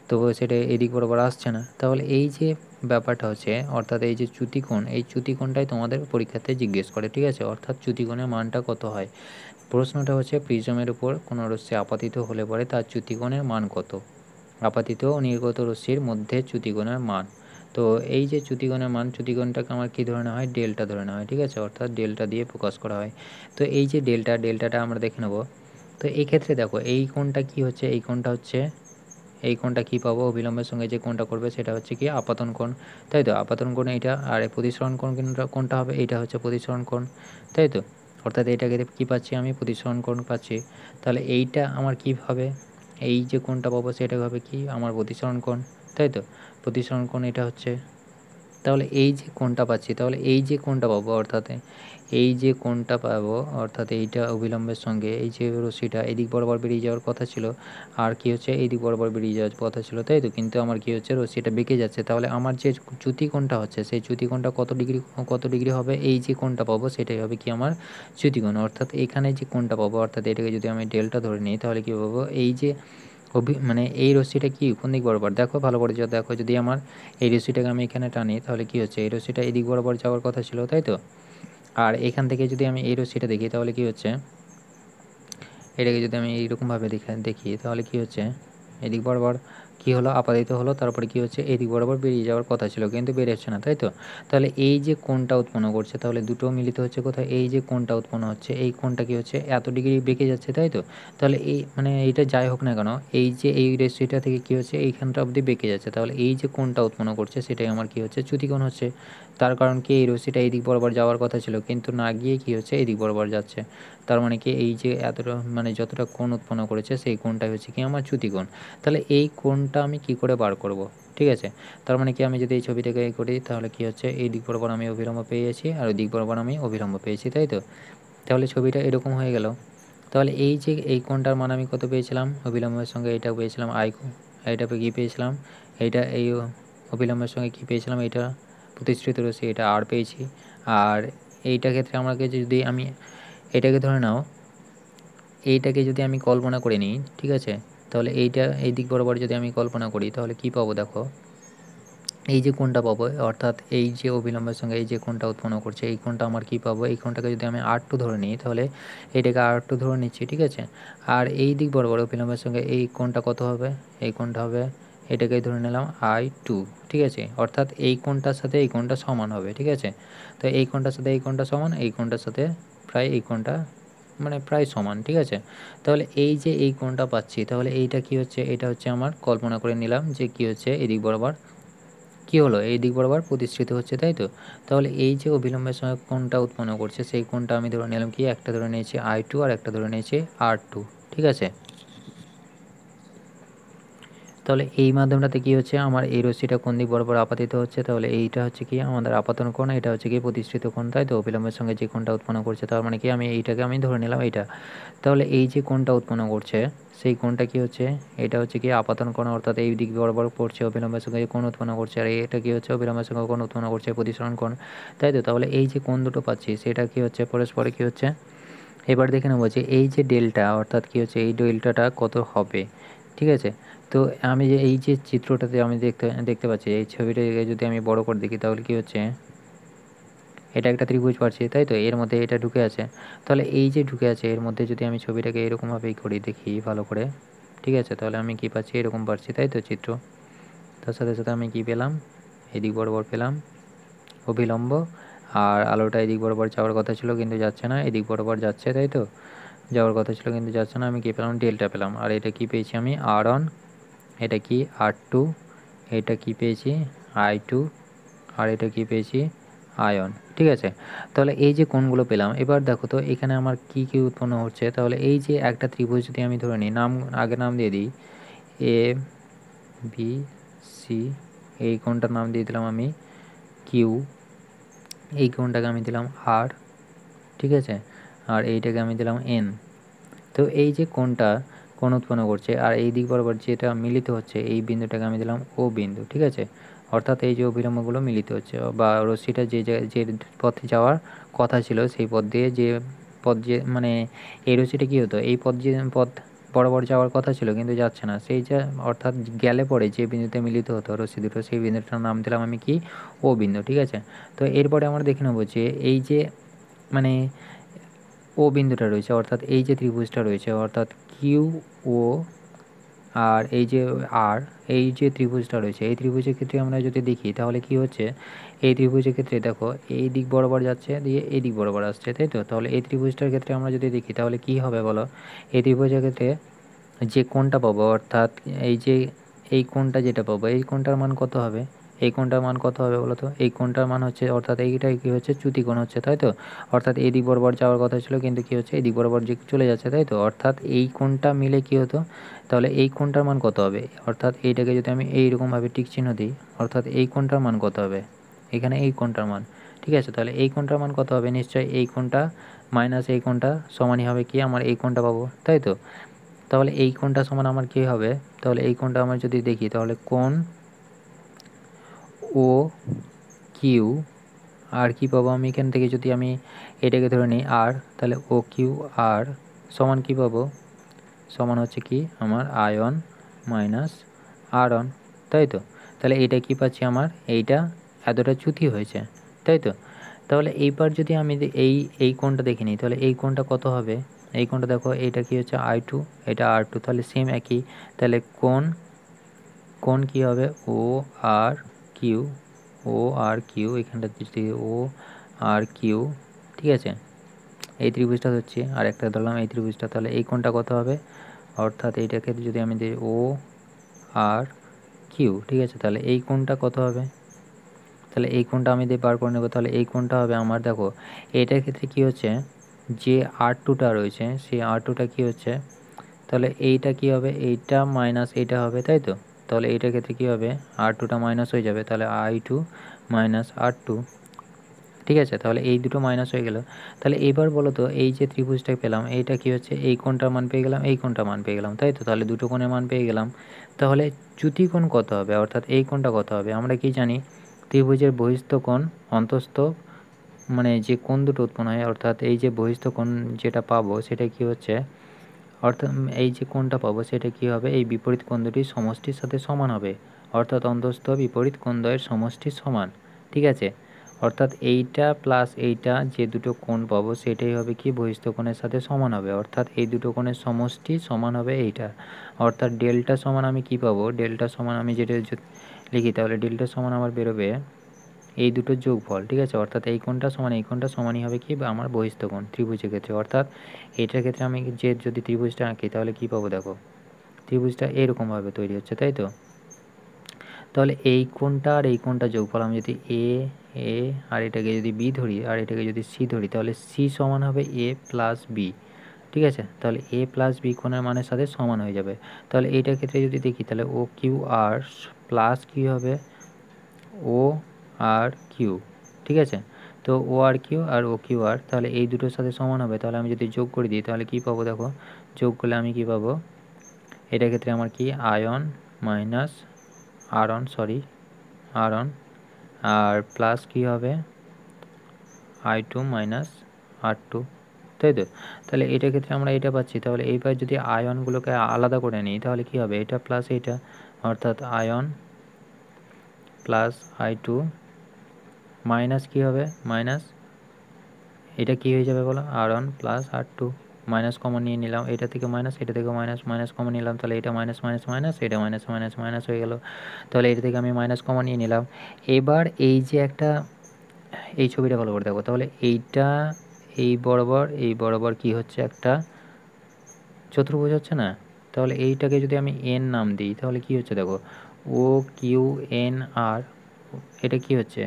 তবুও সেটা এদিক বরাবর আসছে না। তাহলে এই যে ব্যাপারটা হচ্ছে, অর্থাৎ এই যে চ্যুতিকোণ, এই চ্যুতিকোণটাই তোমাদের পরীক্ষাতে জিজ্ঞেস করে, ঠিক আছে, অর্থাৎ চ্যুতিকোণের মানটা কত হয়। প্রশ্নটা হচ্ছে প্রিজমের উপর কোনো রশ্মি আপতিত হলে পরে তার চ্যুতিকোণের মান কত, আপাতিত ও নির্গত রশ্মির মধ্যে চ্যুতিকোণের মান। তো এই যে চ্যুতিকোণের মান, চ্যুতিকোণটাকে আমার কী ধরে নেওয়া হয়, ডেল্টা ধরে নেওয়া হয়, ঠিক আছে, অর্থাৎ ডেল্টা দিয়ে প্রকাশ করা হয়। তো এই যে ডেল্টাটা আমরা দেখে নেব। তো এই ক্ষেত্রে দেখো এই কোণটা কী হচ্ছে, এই কোণটা কী পাবো, অবিলম্বের সঙ্গে যে কোণটা করবে সেটা হচ্ছে কি আপাতন কোণ, তাই তো? আপাতন কোণ এইটা, আর প্রতিসরণ কোণ কোনটা হবে, এইটা হচ্ছে প্রতিসরণ কোণ, তাই তো? অর্থাৎ এইটাকে কী পাচ্ছি আমি, প্রতিসরণ কোণ পাচ্ছি। তাহলে এইটা আমার কী হবে, এই যে কোণটা পাবো সেটা হবে কি আমার প্রতিসরণ কোণ, তাই তো? প্রতিসরণ কোণ এটা হচ্ছে। তাহলে এই যে কোণটা পাচ্ছি, তাহলে এই যে কোণটা পাবো, অর্থাৎ এই যে কোণটা পাবো, অর্থাৎ এইটা অবিলম্বের সঙ্গে এই যে রশ্মিটা এদিক বরাবর বেরিয়ে যাওয়ার কথা ছিল, আর কি হচ্ছে এই দিক বরাবর বেরিয়ে যাওয়ার কথা ছিল, তাই তো? কিন্তু আমার কি হচ্ছে, রশ্মিটা বেঁকে যাচ্ছে। তাহলে আমার যে চ্যুতি কোণটা হচ্ছে সেই চ্যুতি কোণটা কত ডিগ্রি হবে, এই যে কোণটা পাবো সেটাই হবে কি আমার চ্যুতি কোণ। অর্থাৎ এখানে যে কোণটা পাবো, অর্থাৎ এটাকে যদি আমি ডেল্টা ধরে নিই তাহলে কী পাবো, এই যে মানে এই রশ্মিটা কি কোন দিক বরাবর, দেখো ভালো করে দেখো, যদি আমার এই রশ্মিটাকে আমি এখানে টানি তাহলে কি হচ্ছে, এই রশ্মিটা এদিক বরাবর যাওয়ার কথা ছিল, তাই তো? আর এখান থেকে যদি আমি এই রশ্মিটা দেখি তাহলে কি হচ্ছে, এটাকে যদি আমি এইরকমভাবে দেখি তাহলে কি হচ্ছে, এদিক বরাবর কী হলো, আপাতিত হলো, তারপরে কী হচ্ছে, এদিক বরাবর বেরিয়ে যাওয়ার কথা ছিল কিন্তু বেরোচ্ছে না, তাই তো? তাহলে এই যে কোণটা উৎপন্ন করছে, তাহলে দুটো মিলিত হচ্ছে কোথায়, এই যে কোণটা উৎপন্ন হচ্ছে, এই কোণটা কী হচ্ছে, এত ডিগ্রি বেঁকে যাচ্ছে, তাই তো? তাহলে এই মানে এইটা যাই হোক না কেন, এই যে এই রেসিটা থেকে কী হচ্ছে, এইখানটা অবধি বেঁকে যাচ্ছে, তাহলে এই যে কোণটা উৎপন্ন করছে সেটাই আমার কী হচ্ছে, চ্যুতিকোণ হচ্ছে। তার কারণ কি, এই রশ্মিটা এই দিক বরাবর যাওয়ার কথা ছিল কিন্তু না গিয়ে কী হচ্ছে, এই দিক বরাবর যাচ্ছে। তার মানে কি, এই যে এতটা মানে যতটা কোণ উৎপন্ন করেছে সেই কোণটাই হচ্ছে কি আমার চ্যুতিকোণ। তাহলে এই কোণটা আমি কি করে বার করব, ঠিক আছে? তার মানে কি, আমি যদি এই ছবিটাকে করি তাহলে কি হচ্ছে, এই দিক বরাবর আমি অভিলম্ব পেয়েছি আর ওই দিক বরাবর আমি অভিলম্ব পেয়েছি, তাই তো? তাহলে ছবিটা এরকম হয়ে গেল। তাহলে এই যে এই কোণটার মান আমি কত পেয়েছিলাম, অভিলম্বের সঙ্গে এটা পেয়েছিলাম এইটা কী পেয়েছিলাম, এইটা এই অভিলম্বের সঙ্গে কী পেয়েছিলাম, এটা প্রতিষ্ঠিত রয়েছে, এটা আর পেয়েছি। আর এইটা ক্ষেত্রে আমাকে যদি আমি এটাকে ধরে নাও, এইটাকে যদি আমি কল্পনা করে নিই, ঠিক আছে? তাহলে এইটা এই দিক বরাবর যদি আমি কল্পনা করি তাহলে কি পাবো দেখো, এই যে কোণটা পাবো, অর্থাৎ এই যে অভিলম্বের সঙ্গে এই যে কোণটা উৎপন্ন করছে এই কোণটা আমার কি পাবো, এই কোণটাকে যদি আমি R2 ধরে নিই তাহলে এটাকে R2 ধরে নিচ্ছি, ঠিক আছে? আর এই দিক বরাবর অভিলম্বের সঙ্গে এই কোণটা কত হবে, এই কোণটা হবে, এটাকে ধরে নিলাম I2, ঠিক আছে? অর্থাৎ এই কোণটার সাথে এই কোণটা সমান হবে, ঠিক আছে? তো এই কোণটার সাথে এই কোণটা সমান, এই কোণটার সাথে প্রায় এই কোণটা মানে প্রায় সমান, ঠিক আছে? তাহলে এই যে এই কোণটা পাচ্ছি, তাহলে এইটা কি হচ্ছে, এটা হচ্ছে আমার কল্পনা করে নিলাম যে কি হচ্ছে, এদিক বরাবর কী হলো, এই দিক বরাবর প্রতিষ্ঠিত হচ্ছে, তাই তো? তাহলে এই যে অভিলম্বের সঙ্গে কোণটা উৎপন্ন করছে সেই কোণটা আমি ধরে নিলাম কি, একটা ধরে নিয়েছি I2 আর একটা ধরে নিয়েছি R2, ঠিক আছে? তাহলে এই মাধ্যমটাতে কী হচ্ছে, আমার এই রশ্মিটা কোন দিক বরাবর আপাতিত হচ্ছে, তাহলে এইটা হচ্ছে কি আমাদের আপাতন কোণ, এটা হচ্ছে কি প্রতিষ্ঠিত কোণ, তাই তো? অভিলম্বের সঙ্গে যে কোণটা উৎপন্ন করছে, তার মানে কি আমি এইটাকে আমি ধরে নিলাম এইটা। তাহলে এই যে কোণটা উৎপন্ন করছে সেই কোণটা কি হচ্ছে, এটা হচ্ছে কি আপাতন কোণ, অর্থাৎ এই দিক বরাবর পড়ছে অভিলম্বের সঙ্গে কোণ উৎপন্ন করছে, আর এটা কি হচ্ছে, অভিলম্বের সঙ্গে কোণ উৎপন্ন করছে প্রতিসরণ কোণ, তাই তো? তাহলে এই যে কোণ দুটো পাচ্ছি সেটা কি হচ্ছে, পরস্পরে কি হচ্ছে। এবার দেখে নেবো যে এই যে ডেল্টা, অর্থাৎ কি হচ্ছে, এই ডেল্টাটা কত হবে, ঠিক আছে? তো আমি যে এই যে চিত্রটাতে আমি দেখতে পাচ্ছি, এই ছবিটাকে যদি আমি বড় করে দেখি তাহলে কি হচ্ছে, এটা একটা ত্রিভুজ পাচ্ছি, তাই তো? এর মধ্যে এটা ঢুকে আছে, তাহলে এই যে ঢুকে আছে এর মধ্যে যদি আমি ছবিটাকে এরকমভাবেই করি, দেখি ভালো করে, ঠিক আছে? তাহলে আমি কি পাচ্ছি, এরকম পাচ্ছি, তাই তো চিত্র? তার সাথে সাথে আমি কি পেলাম, এদিক বরাবর পেলাম অভিলম্ব, আর আলোটা এদিক বরাবর যাওয়ার কথা ছিল কিন্তু যাচ্ছে না, এদিক বরাবর যাচ্ছে, তাই তো? যাওয়ার কথা ছিল কিন্তু যাচ্ছে না, আমি কী পেলাম, ডেল্টা পেলাম। আর এটা কি পেয়েছি আমি, R1, এটা কি R2, এটা কি পেয়েছি I2, আর এটা কি পেয়েছি আয়ন, ঠিক আছে? তাহলে এই যে কোণগুলো পেলাম, এবার দেখো তো এখানে আমার কি কি উৎপন্ন হচ্ছে, তাহলে এই যে একটা ত্রিভুজ যদি আমি ধরে নিই, আগে নাম দিয়ে দিই ABC, এই কোণটার নাম দিয়ে দিলাম আমি Q, এই কোণটাকে আমি দিলাম R, ঠিক আছে? আর এইটাকে আমি দিলাম N। তো এই যে কোণ উৎপন্ন করছে আর এই দিক বরাবর যেটা মিলিত হচ্ছে এই বিন্দুটাকে আমি দিলাম O বিন্দু, ঠিক আছে? অর্থাৎ এই যে অভিলম্বগুলো মিলিত হচ্ছে বা রশ্মিটা যে পথে যাওয়ার কথা ছিল সেই পথ যে মানে এই রশ্মিটা কী হতো, এই পথ বরাবর যাওয়ার কথা ছিল কিন্তু যাচ্ছে না, সেই যে অর্থাৎ গেলে পরে যে বিন্দুতে মিলিত হতো রশ্মি দুটো সেই বিন্দুটার নাম দিলাম আমি কি, ও বিন্দু, ঠিক আছে? তো এরপরে আমরা দেখে নেবো যে এই যে মানে ও বিন্দুটা রয়েছে, অর্থাৎ এই যে ত্রিভুজটা রয়েছে, অর্থাৎ কিউ ও আর এই যে আর, এই যে ত্রিভুজটা রয়েছে এই ত্রিভুজের ক্ষেত্রে আমরা যদি দেখি তাহলে কি হচ্ছে, এই ত্রিভুজের ক্ষেত্রে দেখো এই দিক বরাবর যাচ্ছে দিয়ে এই দিক বরাবর আসছে, তাই তো? তাহলে এই ত্রিভুজটার ক্ষেত্রে আমরা যদি দেখি তাহলে কি হবে বলো, এই ত্রিভুজের ক্ষেত্রে যে কোণটা পাবো, অর্থাৎ এই যে এই কোণটা যেটা পাবো এই কোণটার মান কত হবে, এই কোণটার মান কত হবে বলো তো, এই কোণটার মান হচ্ছে, অর্থাৎ এইটাই কী হচ্ছে, চ্যুতিকোণ হচ্ছে, তাই তো? অর্থাৎ এই দিক বরাবর যাওয়ার কথা ছিল কিন্তু কী হচ্ছে, এই দিক বরাবর যে চলে যাচ্ছে, তাই তো? অর্থাৎ এই কোণটা মিলে কী হতো, তাহলে এই কোণটার মান কত হবে, অর্থাৎ এইটাকে যদি আমি এইরকমভাবে টিক চিহ্ন দিই, অর্থাৎ এই কোণটার মান কত হবে, এখানে এই কোণটার মান, ঠিক আছে? তাহলে এই কোণটার মান কত হবে, নিশ্চয়ই এই কোণটা মাইনাস এই কোণটা সমানই হবে কি, আমার এই কোণটা পাবো, তাই তো? তাহলে এই কোণটা সমান আমার কী হবে, তাহলে এই কোণটা আমার যদি দেখি তাহলে কোণ ও কিউ, আর কি পাবো আমি এখান থেকে, যদি আমি এটাকে ধরে নিই আর, তাহলে ও কিউ আর সমান কী পাবো, সমান হচ্ছে কি আমার আয়ন মাইনাস আরন, তাই তো? তাহলে এইটা কি পাচ্ছি, আমার এইটা এতটা চ্যুতি হয়েছে, তাই তো? তাহলে এইবার যদি আমি এই কোণটা দেখে নিই তাহলে এই কোণটা কত হবে, এই কোণটা দেখো এইটা কি হচ্ছে I2, এটা R2, তাহলে সেম একই, তাহলে কোণ কোণ কী হবে ও আর কিউ, ও আর কিউ, এখানটা যদি ও আর কিউ, ঠিক আছে, এই ত্রিভুজটা ধরছি, আর একটা ধরলাম এই ত্রিভুজটা, তাহলে এই কোণটা কত হবে, অর্থাৎ এইটাকে যদি আমি দিই ও আর কিউ, ঠিক আছে, তাহলে এই কোণটা কত হবে, তাহলে এই কোণটা আমি দিয়ে বার করে নেবো। তাহলে এই কোণটা হবে আমার, দেখো এটার ক্ষেত্রে কী হচ্ছে, যে R2টা রয়েছে সেই R2টা কী হচ্ছে, তাহলে এইটা কী হবে, এইটা মাইনাস এইটা হবে, তাই তো, তাহলে এইটার ক্ষেত্রে কী হবে, R2টা মাইনাস হয়ে যাবে, তাহলে I2 মাইনাস R2, ঠিক আছে, তাহলে এই দুটো মাইনাস হয়ে গেল। তাহলে এবার বলো তো এই যে ত্রিভুজটা পেলাম এইটা কী হচ্ছে, এই কোণটার মান পেয়ে গেলাম, এই কোণটার মান পেয়ে গেলাম, তাই তো, তাহলে দুটো কোণের মান পেয়ে গেলাম। তাহলে চ্যুতি কোণ কত হবে, অর্থাৎ এই কোণটা কত হবে, আমরা কি জানি ত্রিভুজের বহিস্থ কোণ অন্তস্থ, মানে যে কোণ দুটো উৎপন্ন হয়, অর্থাৎ এই যে বহিস্থ কোণ যেটা পাবো সেটা কি হচ্ছে, অর্থাৎ এই যে কোণটা পাবো সেটা কি হবে, এই বিপরীত কোণ দুটির সমষ্টির সাথে সমান হবে, অর্থাৎ অন্তস্থ বিপরীত কোণদ্বয়ের সমষ্টি সমান, ঠিক আছে, অর্থাৎ এইটা প্লাস এইটা যে দুটো কোণ পাবো সেটাই হবে কি বহিস্থ কোণের সাথে সমান হবে, অর্থাৎ এই দুটো কোণের সমষ্টি সমান হবে এইটা, অর্থাৎ ডেল্টা সমান আমি কি পাবো, ডেল্টা সমান আমি যেটা লিখি তাহলে ডেল্টা সমান আমার বেরোবে এই দুটোর যোগফল, ঠিক আছে, অর্থাৎ এই কোণটা সমান এই কোণটা সমানই হবে কি, বা আমার বহিস্থ কোণ ত্রিভুজের ক্ষেত্রে, অর্থাৎ এটার ক্ষেত্রে আমি যে যদি ত্রিভুজটা আঁকি তাহলে কি পাবো, দেখো ত্রিভুজটা এরকমভাবে তৈরি হচ্ছে, তাই তো, তাহলে এই কোণটা আর এই কোণটা যোগফল আমি যদি এ এ আর এটাকে যদি বি ধরি আর এটাকে যদি সি ধরি, তাহলে সি সমান হবে এ প্লাস বি, ঠিক আছে, তাহলে এ প্লাস বি কোণের মানের সাথে সমান হয়ে যাবে। তাহলে এইটার ক্ষেত্রে যদি দেখি তাহলে ও কিউ আর প্লাস কী হবে ও আর কিউ, ঠিক আছে, তো ও আর Q R O Q R, তাহলে এই দুটোর সাথে সমান হবে, তাহলে আমি যদি যোগ করে দিই তাহলে কী পাবো, দেখো যোগ করলে আমি কী পাবো, এটার ক্ষেত্রে আমার কি আয়ন মাইনাস আরন, আরন, আর প্লাস কী হবে I2 মাইনাস R2, তাই তো, তাহলে এটার ক্ষেত্রে আমরা এটা পাচ্ছি। তাহলে এইবার যদি আয়নগুলোকে আলাদা করে নিই তাহলে কি হবে, এটা প্লাস এইটা, অর্থাৎ আয়ন প্লাস I2 মাইনাস কী হবে, মাইনাস এটা কী হয়ে যাবে বলো, R1 plus R2, minus common নিয়ে নিলাম, এটা থেকে মাইনাস এটা থেকে মাইনাস, মাইনাস কমন নিলাম, তাহলে এটা মাইনাস মাইনাস মাইনাস, এটা মাইনাস মাইনাস মাইনাস হয়ে গেল, তাহলে এটা থেকে আমি মাইনাস কমন নিয়ে নিলাম। এবার এই যে একটা এই ছবিটা ভালো করে দেখো, তাহলে এইটা এই বরাবর কি হচ্ছে, একটা চতুর্ভুজ হচ্ছে না, তাহলে এইটাকে যদি আমি এন নাম দিই তাহলে কি হচ্ছে, দেখো ও কিউ এন আর, এটা কি হচ্ছে,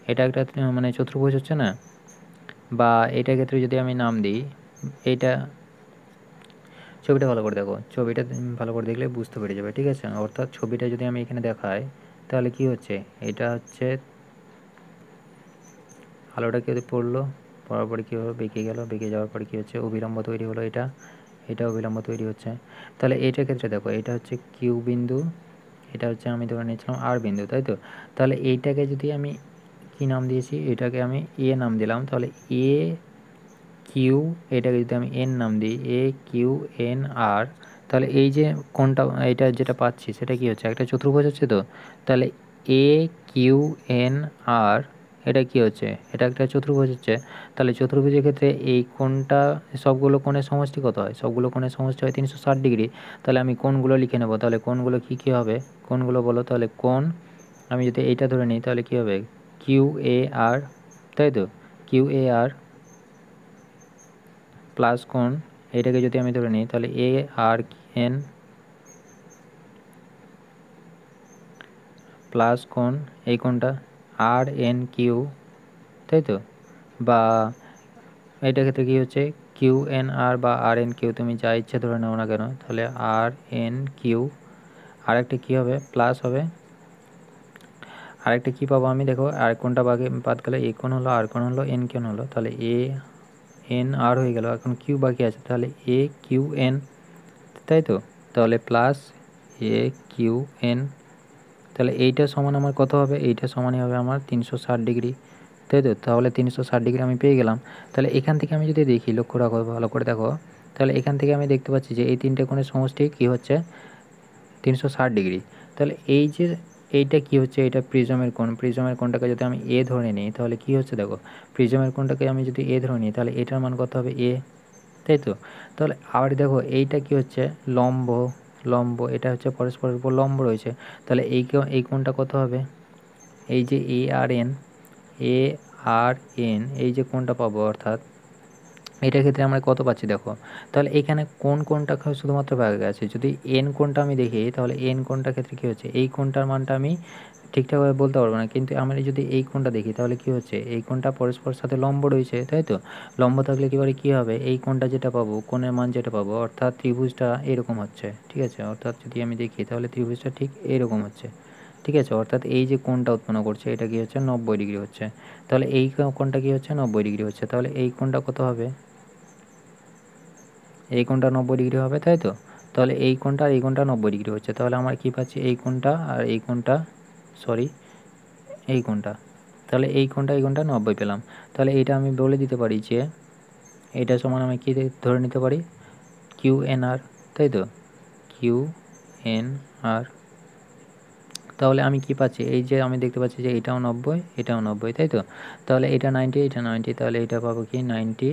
এটা একটা মানে চতুর্ভুজ হচ্ছে না, বা এটার ক্ষেত্রে যদি আমি নাম দিই, এইটা ছবিটা ভালো করে দেখো, ছবিটা ভালো করে দেখলে বুঝতে পেরে যাবে, ঠিক আছে, অর্থাৎ ছবিটা যদি আমি এখানে দেখাই তাহলে কি হচ্ছে, এটা হচ্ছে আলোটা কি পড়লো, পড়ার পরে কী হলো, বেঁকে গেল, বেঁকে যাওয়ার পরে কী হচ্ছে অভিলম্ব তৈরি হলো, এটা অভিলম্ব তৈরি হচ্ছে। তাহলে এইটার ক্ষেত্রে দেখো এটা হচ্ছে কিউ বিন্দু, এটা হচ্ছে আমি ধরে নিয়েছিলাম আর বিন্দু, তাই তো, তাহলে এইটাকে যদি আমি কি নাম দিয়েছি, এটাকে আমি এ নাম দিলাম, তাহলে এ কিউ, এটাকে যদি আমি এন নাম দিই এ কিউ এন আর, তাহলে এই যে কোনটা এটা যেটা পাচ্ছি সেটা কি হচ্ছে, একটা চতুর্ভুজ হচ্ছে, তো তাহলে এ কিউ এন আর এটা কি হচ্ছে, এটা একটা চতুর্ভুজ হচ্ছে, তাহলে চতুর্ভুজের ক্ষেত্রে এই কোণটা সবগুলো কোণের সমষ্টি কত হয়, সবগুলো কোণের সমষ্টি হয় 360 ডিগ্রি, তাহলে আমি কোণগুলো লিখে নেব, তাহলে কোণগুলো কী কী হবে, কোণগুলো বলো, তাহলে কোণ আমি যদি এইটা ধরে নিই তাহলে কী হবে কিউ এ আর, তাই তো, কিউ এ আর প্লাস কোণ এটাকে যদি আমি ধরে নিই তাহলে এ আর এন প্লাস কোণ এই কোণটা আর এন কিউ, তাই তো, বা এটার ক্ষেত্রে কী হচ্ছে কিউ এন আর বা আর এন কিউ, তুমি যা ইচ্ছে ধরে নাও না কেন, তাহলে আর এন কিউ, আরেকটা কী হবে প্লাস হবে, আরেকটা কী পাবো আমি, দেখো আর কোণটা বাদ গেলে এ কোণ হলো আর কোণ হলো এন কোণ হলো, তাহলে এ এন আর হয়ে গেল, এখন কিউ বাকি আছে, তাহলে এ কিউ এন, তাই তো, তাহলে প্লাস এ কিউ এন, তাহলে এইটা সমান আমার কত হবে, এইটা সমানই হবে আমার 360 ডিগ্রি, তাই তো, তাহলে 360 ডিগ্রি আমি পেয়ে গেলাম। তাহলে এখান থেকে আমি যদি দেখি, লক্ষ্য রাখো ভালো করে দেখো, তাহলে এখান থেকে আমি দেখতে পাচ্ছি যে এই তিনটে কোণের সমষ্টি কী হচ্ছে 360 ডিগ্রি, তাহলে এই যে এইটা কি হচ্ছে, এটা প্রিজমের কোণ, প্রিজমের কোণটাকে যদি আমি এ ধরে নিই তাহলে কি হচ্ছে, দেখো প্রিজমের কোণটাকে আমি যদি এ ধরে নিই তাহলে এটার মান কত হবে এ, তাই তো, তাহলে আবার দেখো এইটা কি হচ্ছে লম্ব, লম্ব, এটা হচ্ছে পরস্পরের উপর লম্ব রয়েছে, তাহলে এই কোণটা কত হবে? এই যে এ আর এন এই যে কোণটা পাবো, অর্থাৎ এটার ক্ষেত্রে আমরা কত পাচ্ছি দেখো। তাহলে এখানে কোনটা শুধুমাত্র ভাগে আছে, যদি এন কোণটা আমি দেখি তাহলে এন কোণটার ক্ষেত্রে কী হচ্ছে, এই কোণটার মানটা আমি ঠিকঠাকভাবে বলতে পারবো না, কিন্তু আমরা যদি এই কোণটা দেখি তাহলে কী হচ্ছে, এই কোণটা পরস্পরের সাথে লম্ব রয়েছে, তাই তো? লম্ব থাকলে এবারে কী হবে, এই কোণটা যেটা পাবো, কোণের মান যেটা পাবো, অর্থাৎ ত্রিভুজটা এরকম হচ্ছে, ঠিক আছে? অর্থাৎ যদি আমি দেখি তাহলে ত্রিভুজটা ঠিক এরকম হচ্ছে, ঠিক আছে? অর্থাৎ এই যে কোণটা উৎপন্ন করছে এটা কী হচ্ছে, 90 ডিগ্রি হচ্ছে। তাহলে এই কোণটা কী হচ্ছে, 90 ডিগ্রি হচ্ছে। তাহলে এই কোণটা কত হবে, এই কোণটা 90 ডিগ্রি হবে, তাই তো? তাহলে এই কোণটা আর এই কোণটা 90 ডিগ্রি হচ্ছে, তাহলে আমরা কী পাচ্ছি, এই কোণটা আর এই কোণটা, সরি এই কোণটা, তাহলে এই কোণটা 90 পেলাম। তাহলে এইটা আমি বলে দিতে পারি যে এটা সমান আমি কী ধরে নিতে পারি, কিউ এন আর, তাই তো? কিউ এন আর। তাহলে আমি কি পাচ্ছি, এই যে আমি দেখতে পাচ্ছি যে এটাও 90 এটাও 90, তাই তো? তাহলে এটা 90 এটা 90, তাহলে এটা পাবো কি 90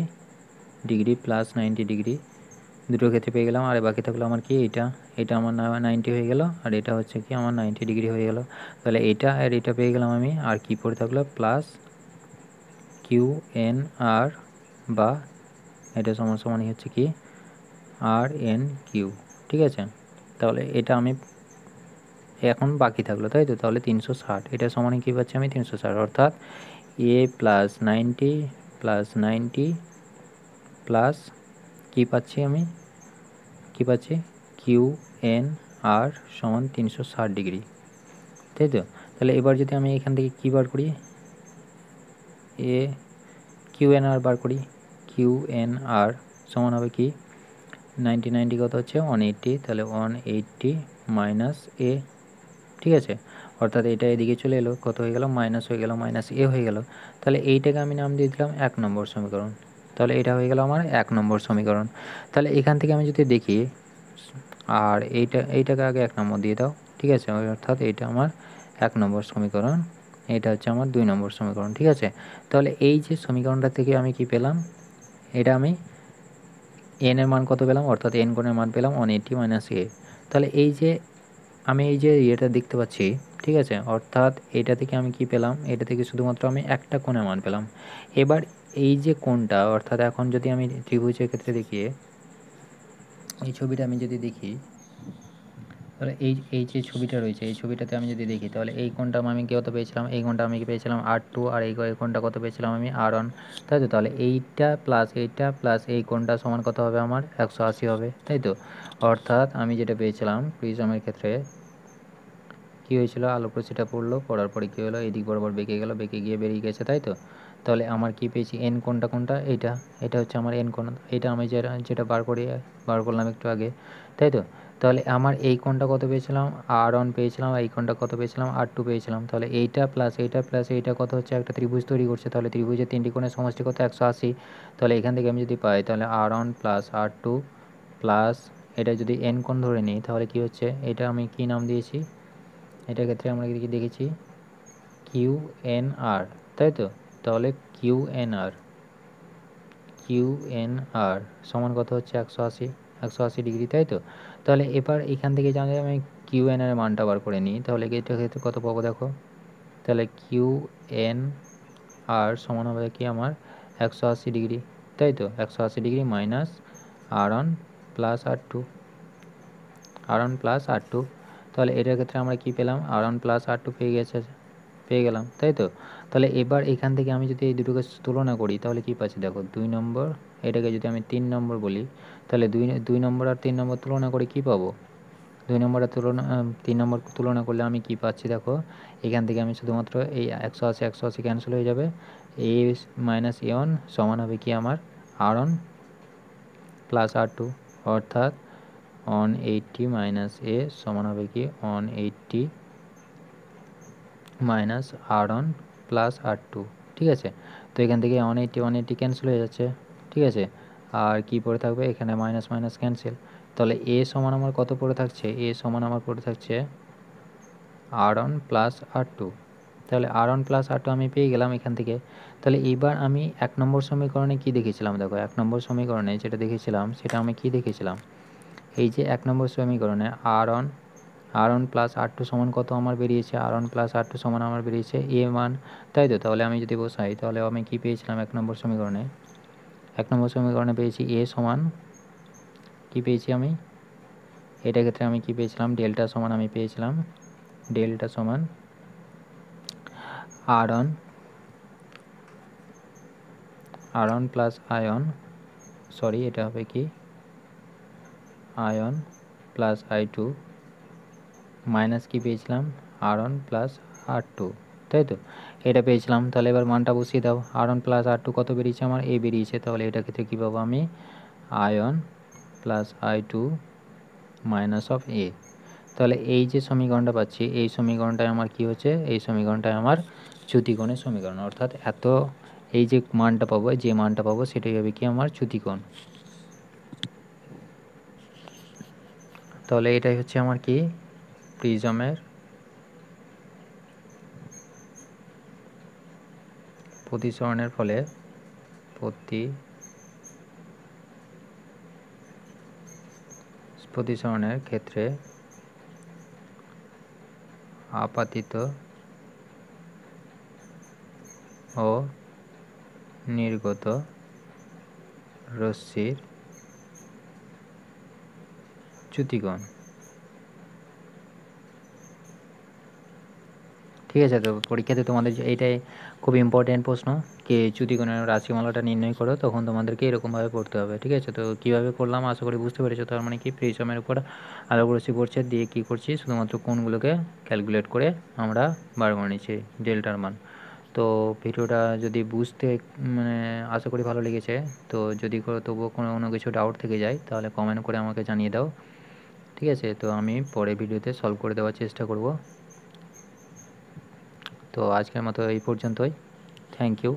ডিগ্রি প্লাস 90 ডিগ্রি, দুটোর ক্ষেত্রে পেয়ে গেলাম। আর বাকি থাকলো আমার কি, এটা আমার 90 হয়ে গেল, আর এটা হচ্ছে কি আমার 90 ডিগ্রি হয়ে গেল। তাহলে এটা আর এটা পেয়ে গেলাম আমি, আর কি পড়ে থাকলো প্লাস কিউ এন আর, বা এটা সমান হচ্ছে কি আর এন কিউ, ঠিক আছে? তাহলে এটা আমি এখন বাকি থাকলো, তাই তো? তাহলে 360, এটা সমানে কী পাচ্ছি আমি, 360, অর্থাৎ এ প্লাস 90 প্লাস 90 প্লাস কী পাচ্ছি আমি, কী পাচ্ছি, কিউ এন আর সমান 360 ডিগ্রি, তাই তো? তাহলে এবার যদি আমি এখান থেকে কী বার করি, এ কিউ এন আর বার করি, কিউ এন আর সমান হবে কি 90 কত হচ্ছে 180, তাহলে 180 মাইনাস এ, ঠিক আছে? অর্থাৎ এটা এদিকে চলে এলো, কত হয়ে গেল, মাইনাস হয়ে গেল, মাইনাস এ হয়ে গেল। তাহলে এইটাকে আমি নাম দিয়ে দিলাম 1 নম্বর সমীকরণ। তাহলে এটা হয়ে গেল আমার 1 নম্বর সমীকরণ। তাহলে এখান থেকে আমি যদি দেখি, আর এইটাকে আগে 1 নম্বর দিয়ে দাও, ঠিক আছে? অর্থাৎ এইটা আমার 1 নম্বর সমীকরণ, এটা হচ্ছে আমার 2 নম্বর সমীকরণ, ঠিক আছে? তাহলে এই যে সমীকরণটা থেকে আমি কি পেলাম, এটা আমি এন এর মান কত পেলাম, অর্থাৎ এন কোণের মান পেলাম 180 মাইনাস এ। তাহলে এই যে আমি এই যে ইয়েটা দেখতে পাচ্ছি, ঠিক আছে? অর্থাৎ এটা থেকে আমি কি পেলাম, এটা থেকে শুধুমাত্র আমি একটা কোণের মান পেলাম। এবার এই যে কোণটা, অর্থাৎ এখন যদি আমি ত্রিভুজের ক্ষেত্রে দেখি, এই ছবিটা আমি যদি দেখি, তাহলে এই যে ছবিটা রয়েছে, এই ছবিটাতে আমি যদি দেখি তাহলে এই কোণটা আমি কত পেয়েছিলাম, এই কোণটা আমি পেয়েছিলাম R2, আর এই কোণটা কত পেয়েছিলাম আমি R1, তাই তো? তাহলে এইটা প্লাস এই কোণটা সমান কত হবে আমার 180 হবে, তাই তো? অর্থাৎ আমি যেটা পেয়েছিলাম প্রিজমের ক্ষেত্রে কী হয়েছিল, আলোক রশ্মিটা পড়লো, পড়ার পরে কী হলো, এদিক বরাবর বেঁকে গেল, বেঁকে গিয়ে বেরিয়ে গেছে, তাই তো? তাহলে আমার কি পেয়েছি, এন কোণটা এটা হচ্ছে আমার এন কোণ, এটা আমি যেটা বার করলাম একটু আগে, তাই তো? তাহলে আমার এই কোণটা কত পেয়েছিলাম, R1 পেয়েছিলাম, আর এই কোণটা কত পেয়েছিলাম, R2 পেয়েছিলাম। তাহলে এইটা প্লাস এইটা কত হচ্ছে, একটা ত্রিভুজ তৈরি করছে। তাহলে ত্রিভুজের 3টি কোণের সমষ্টি কত, 180। তাহলে এখান থেকে আমি যদি পাই, তাহলে R1 প্লাস R2 প্লাস এটা যদি এন কোণ ধরে নিই, তাহলে কি হচ্ছে, এটা আমি কি নাম দিয়েছি, এটার ক্ষেত্রে আমরা কি দেখেছি, কিউ এন আর, তাই তো? তাহলে কিউ এন আর সমান কত হচ্ছে 180 ডিগ্রি, তাই তো? তাহলে এবার এখান থেকে জানলে আমি কিউ এন আর মানটা বার করে নিই, তাহলে এটার ক্ষেত্রে কত পাবো দেখো। তাহলে কিউ এন আর সমান হবে কি আমার 180 ডিগ্রি, তাই তো? 180 degree minus R1 plus R2, তাহলে এটার ক্ষেত্রে আমরা কি পেলাম, R1 প্লাস R2 পেয়ে গেলাম, তাই তো? তাহলে এবার এখান থেকে আমি যদি এই দুটোকে তুলনা করি তাহলে কি পাচ্ছি দেখো, 2 নম্বর, এটাকে যদি আমি 3 নম্বর বলি, তাহলে 2 নম্বর আর 3 নম্বর তুলনা করে কি পাবো, 3 নম্বর তুলনা করলে আমি কি পাচ্ছি দেখো, এখান থেকে আমি শুধুমাত্র এই 180 ক্যান্সেল হয়ে যাবে, এ মাইনাস A1 সমান হবে কি আমার R1 প্লাস R2, অর্থাৎ 180 মাইনাস এ সমান হবে কি 180 মাইনাস R1 প্লাস R2, ঠিক আছে? তো এখান থেকে 180 ক্যান্সেল হয়ে যাচ্ছে, ঠিক আছে? আর কি পড়ে থাকবে, এখানে মাইনাস মাইনাস ক্যান্সেল। তাহলে এ সমান আমার কত পড়ে থাকছে, এ সমান আমার পড়ে থাকছে R1 প্লাস R2। তাহলে R1 প্লাস R2 আমি পেয়ে গেলাম এখান থেকে। তাহলে এবার আমি 1 নম্বর সমীকরণে কি দেখেছিলাম দেখো, 1 নম্বর সমীকরণে যেটা দেখেছিলাম সেটা আমি কি দেখেছিলাম, এই যে 1 নম্বর সমীকরণে r1 প্লাস r2 সমান কত আমার বেরিয়েছে, r1 প্লাস r2 সমান আমার বেরিয়েছে a1, তাই তো? তাহলে আমি যদি বসাই তাহলে আমি কি পেয়েছিলাম 1 নম্বর সমীকরণে? 1 নম্বর সমীকরণে পেয়েছি a সমান, কি পেয়েছি আমি এটার ক্ষেত্রে আমি কি পেয়েছিলাম, ডেল্টা সমান আমি পেয়েছিলাম ডেল্টা সমান r1 প্লাস আয়ন, সরি এটা হবে কি আয়ন প্লাস i2 মাইনাস কি পেয়েছিলাম r1 প্লাস r2, তাই তো? এটা পেয়েছিলাম। তাহলে এবার মানটা বসিয়ে দাও। r1 প্লাস r2 কত বেরিয়েছে আমার, a বেরিয়েছে। তাহলে এটার ক্ষেত্রে কী পাবো আমি, ion plus i2 minus of a। তাহলে এই যে সমীকরণটা পাচ্ছি, এই সমীকরণটায় আমার কি হচ্ছে, এই সমীকরণটায় আমার চ্যুতিকোণের সমীকরণ, অর্থাৎ এত এই যে মানটা পাবো, যে মানটা পাবো সেটাই হবে কি আমার চ্যুতিকোণ। তাহলে এটাই হচ্ছে আমার কি প্রিজমের প্রতিসরণের ফলে প্রতিসরণের ক্ষেত্রে আপাতিত ও নির্গত রশ্মির চ্যুতিকোণ। ঠিক আছে, তো পরীক্ষাতে তোমাদের এইটাই খুব ইম্পর্টেন্ট প্রশ্ন, কি চ্যুতিকোণের রাশিমালাটা নির্ণয় করো, তখন তোমাদেরকে এরকমভাবে পড়তে হবে। ঠিক আছে, তো কীভাবে করলাম আশা করি বুঝতে পেরেছো। তার মানে কি প্রিজমের উপর আলোক রশ্মি পড়ছে, দিয়ে কী করছি, শুধুমাত্র কোণগুলোকে ক্যালকুলেট করে আমরা বার করে নিচ্ছি ডেল্টার মান। তো ভিডিওটা যদি বুঝতে মানে আশা করি ভালো লেগেছে, তো যদি তবুও কোনো কিছু ডাউট থেকে যায় তাহলে কমেন্ট করে আমাকে জানিয়ে দাও। ঠিক আছে, তো আমি পরে ভিডিওতে সলভ করে দেওয়ার চেষ্টা করব। তো আজকের মতো এই পর্যন্তই। Thank you.